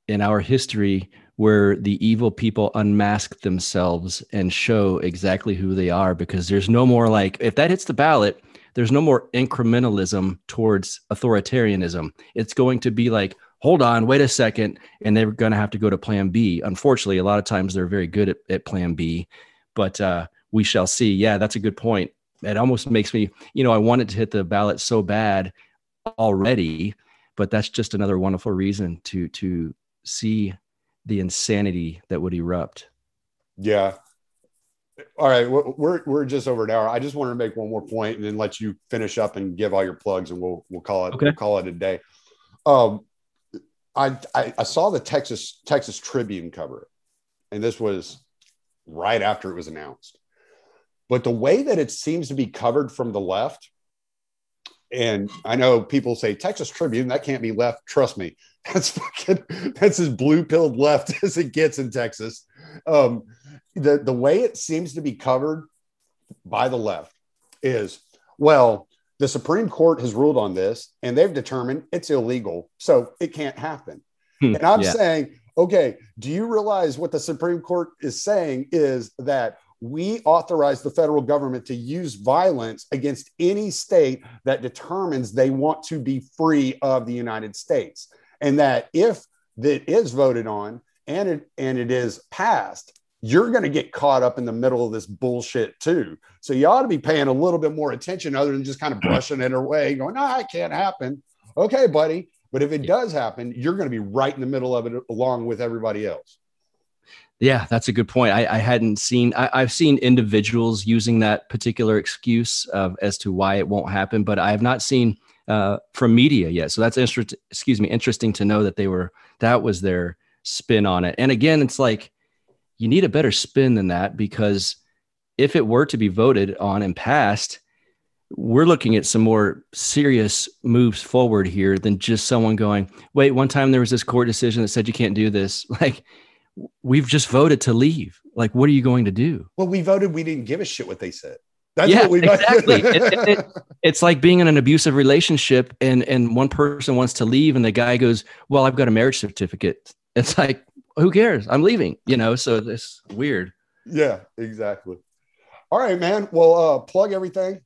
in our history where the evil people unmask themselves and show exactly who they are, because there's no more like, if that hits the ballot, there's no more incrementalism towards authoritarianism. It's going to be like, hold on, wait a second. And they're going to have to go to plan B. Unfortunately, a lot of times they're very good at plan B, but we shall see. Yeah, that's a good point. It almost makes me, I wanted to hit the ballot so bad already, but that's just another wonderful reason to see the insanity that would erupt. Yeah. All right. We're just over an hour. I just wanted to make one more point and then let you finish up and give all your plugs, and we'll call it, we'll call it a day. I saw the Texas Tribune cover it, and this was right after it was announced. But the way that it seems to be covered from the left, and I know people say Texas Tribune, that can't be left. Trust me, that's as blue-pilled left as it gets in Texas. The way it seems to be covered by the left is, well, the Supreme Court has ruled on this and they've determined it's illegal, so it can't happen. And I'm saying, okay, do you realize what the Supreme Court is saying is that we authorize the federal government to use violence against any state that determines they want to be free of the United States. And that if that is voted on and it is passed, you're going to get caught up in the middle of this bullshit too. So you ought to be paying a little bit more attention other than just kind of brushing it away, going, no, it can't happen. Okay, buddy. But if it does happen, you're going to be right in the middle of it along with everybody else. Yeah, that's a good point. I hadn't seen, I've seen individuals using that particular excuse as to why it won't happen, but I have not seen from media yet. So that's interesting to know that that was their spin on it. And again, it's like, you need a better spin than that, because if it were to be voted on and passed, we're looking at some more serious moves forward here than just someone going, wait, one time there was this court decision that said you can't do this. Like, we've just voted to leave. Like, what are you going to do? Well, we voted. We didn't give a shit what they said. That's what we exactly. It's like being in an abusive relationship and one person wants to leave and the guy goes, well, I've got a marriage certificate. It's like, who cares? I'm leaving, so it's weird. Yeah, exactly. All right, man. Well, plug everything.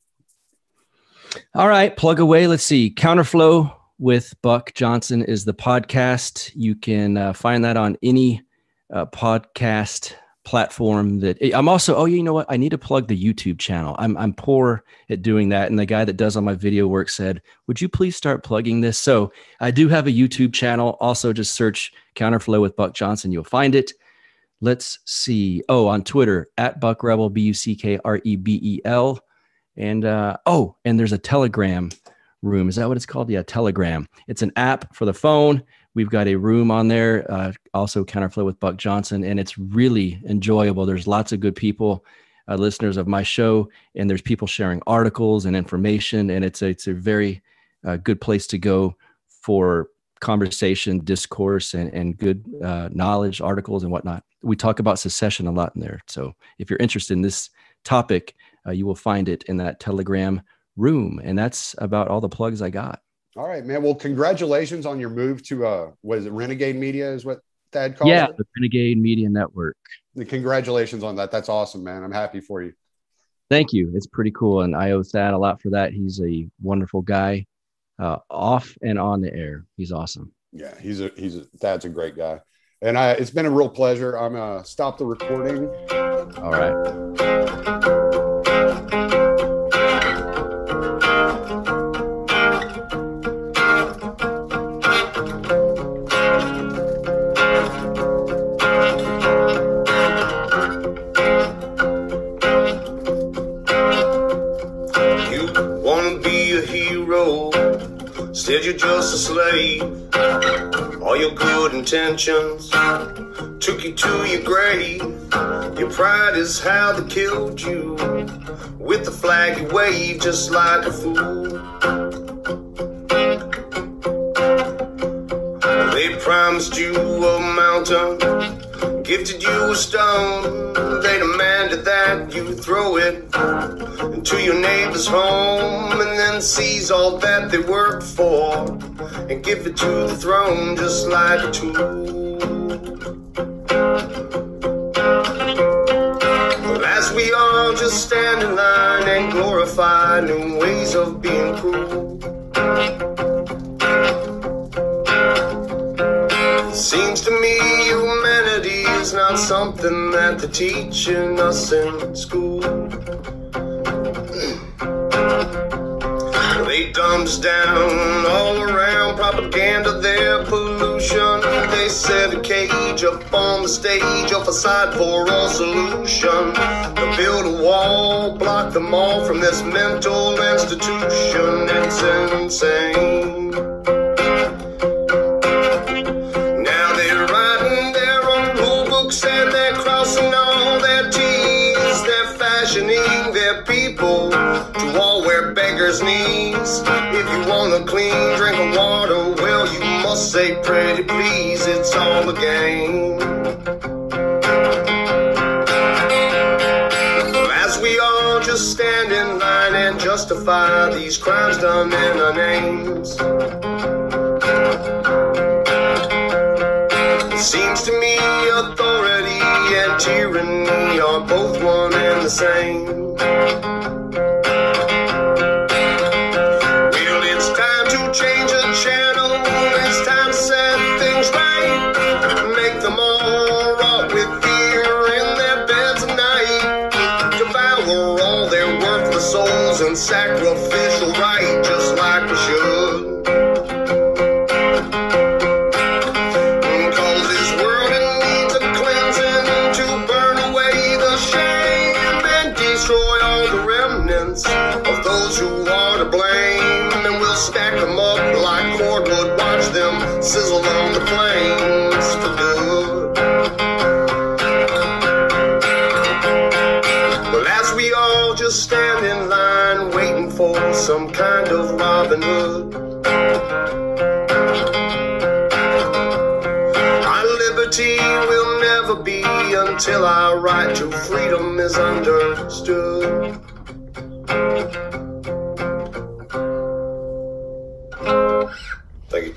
All right, plug away. Let's see. Counterflow with Buck Johnson is the podcast. You can find that on any podcast platform that I'm also, oh, you know what? I need to plug the YouTube channel. I'm poor at doing that. And the guy that does all my video work said, would you please start plugging this? So I do have a YouTube channel. Also just search Counterflow with Buck Johnson. You'll find it. Let's see. Oh, on Twitter at Buck Rebel, BuckRebel. And and there's a Telegram room. Is that what it's called? Yeah, Telegram. It's an app for the phone. We've got a room on there, also Counterflow with Buck Johnson, and it's really enjoyable. There's lots of good people, listeners of my show, and there's people sharing articles and information, and it's a very good place to go for conversation, discourse, and good knowledge, articles, and whatnot. We talk about secession a lot in there. So if you're interested in this topic, you will find it in that Telegram room. And that's about all the plugs I got. All right, man. Well, congratulations on your move to, what is it, Renegade Media is what Thad calls it? The Renegade Media Network. Congratulations on that. That's awesome, man. I'm happy for you. Thank you. It's pretty cool. And I owe Thad a lot for that. He's a wonderful guy, off and on the air. He's awesome. Yeah, Thad's a great guy. And it's been a real pleasure. I'm going to stop the recording. All right. Said you're just a slave. All your good intentions took you to your grave. Your pride is how they killed you. With the flag you waved just like a fool. They promised you a mountain, gifted you a stone. They demanded that you throw it into your neighbor's home, and then seize all that they worked for and give it to the throne just like a tool. Well, as we all just stand in line and glorify new ways of being cruel, it seems to me humanity is not something that they're teaching us in school. They dumbed us down all around, propaganda, their pollution. They set a cage up on the stage, a facade for all solution. They build a wall, block them all from this mental institution. It's insane. Now they're writing their own rule books and they're crossing all their T's. They're fashioning their people to all wear beggars' knees. If you want a clean drink of water, well, you must say pretty please. It's all a game. As we all just stand in line and justify these crimes done in our names, it seems to me authority and tyranny are both one and the same. Change the channel, it's time to set things right. Make them all rot with fear in their beds at night. Devour all their worthless souls and sacrificial right, just like we should. Cause this world it needs a cleansing to burn away the shame and destroy all the remnants of those who are to blame. And we'll stack them up like cordwood, watch them sizzle on the flames for good. Well, as we all just stand in line waiting for some kind of Robin Hood, our liberty will never be until our right to freedom is understood. Thank you.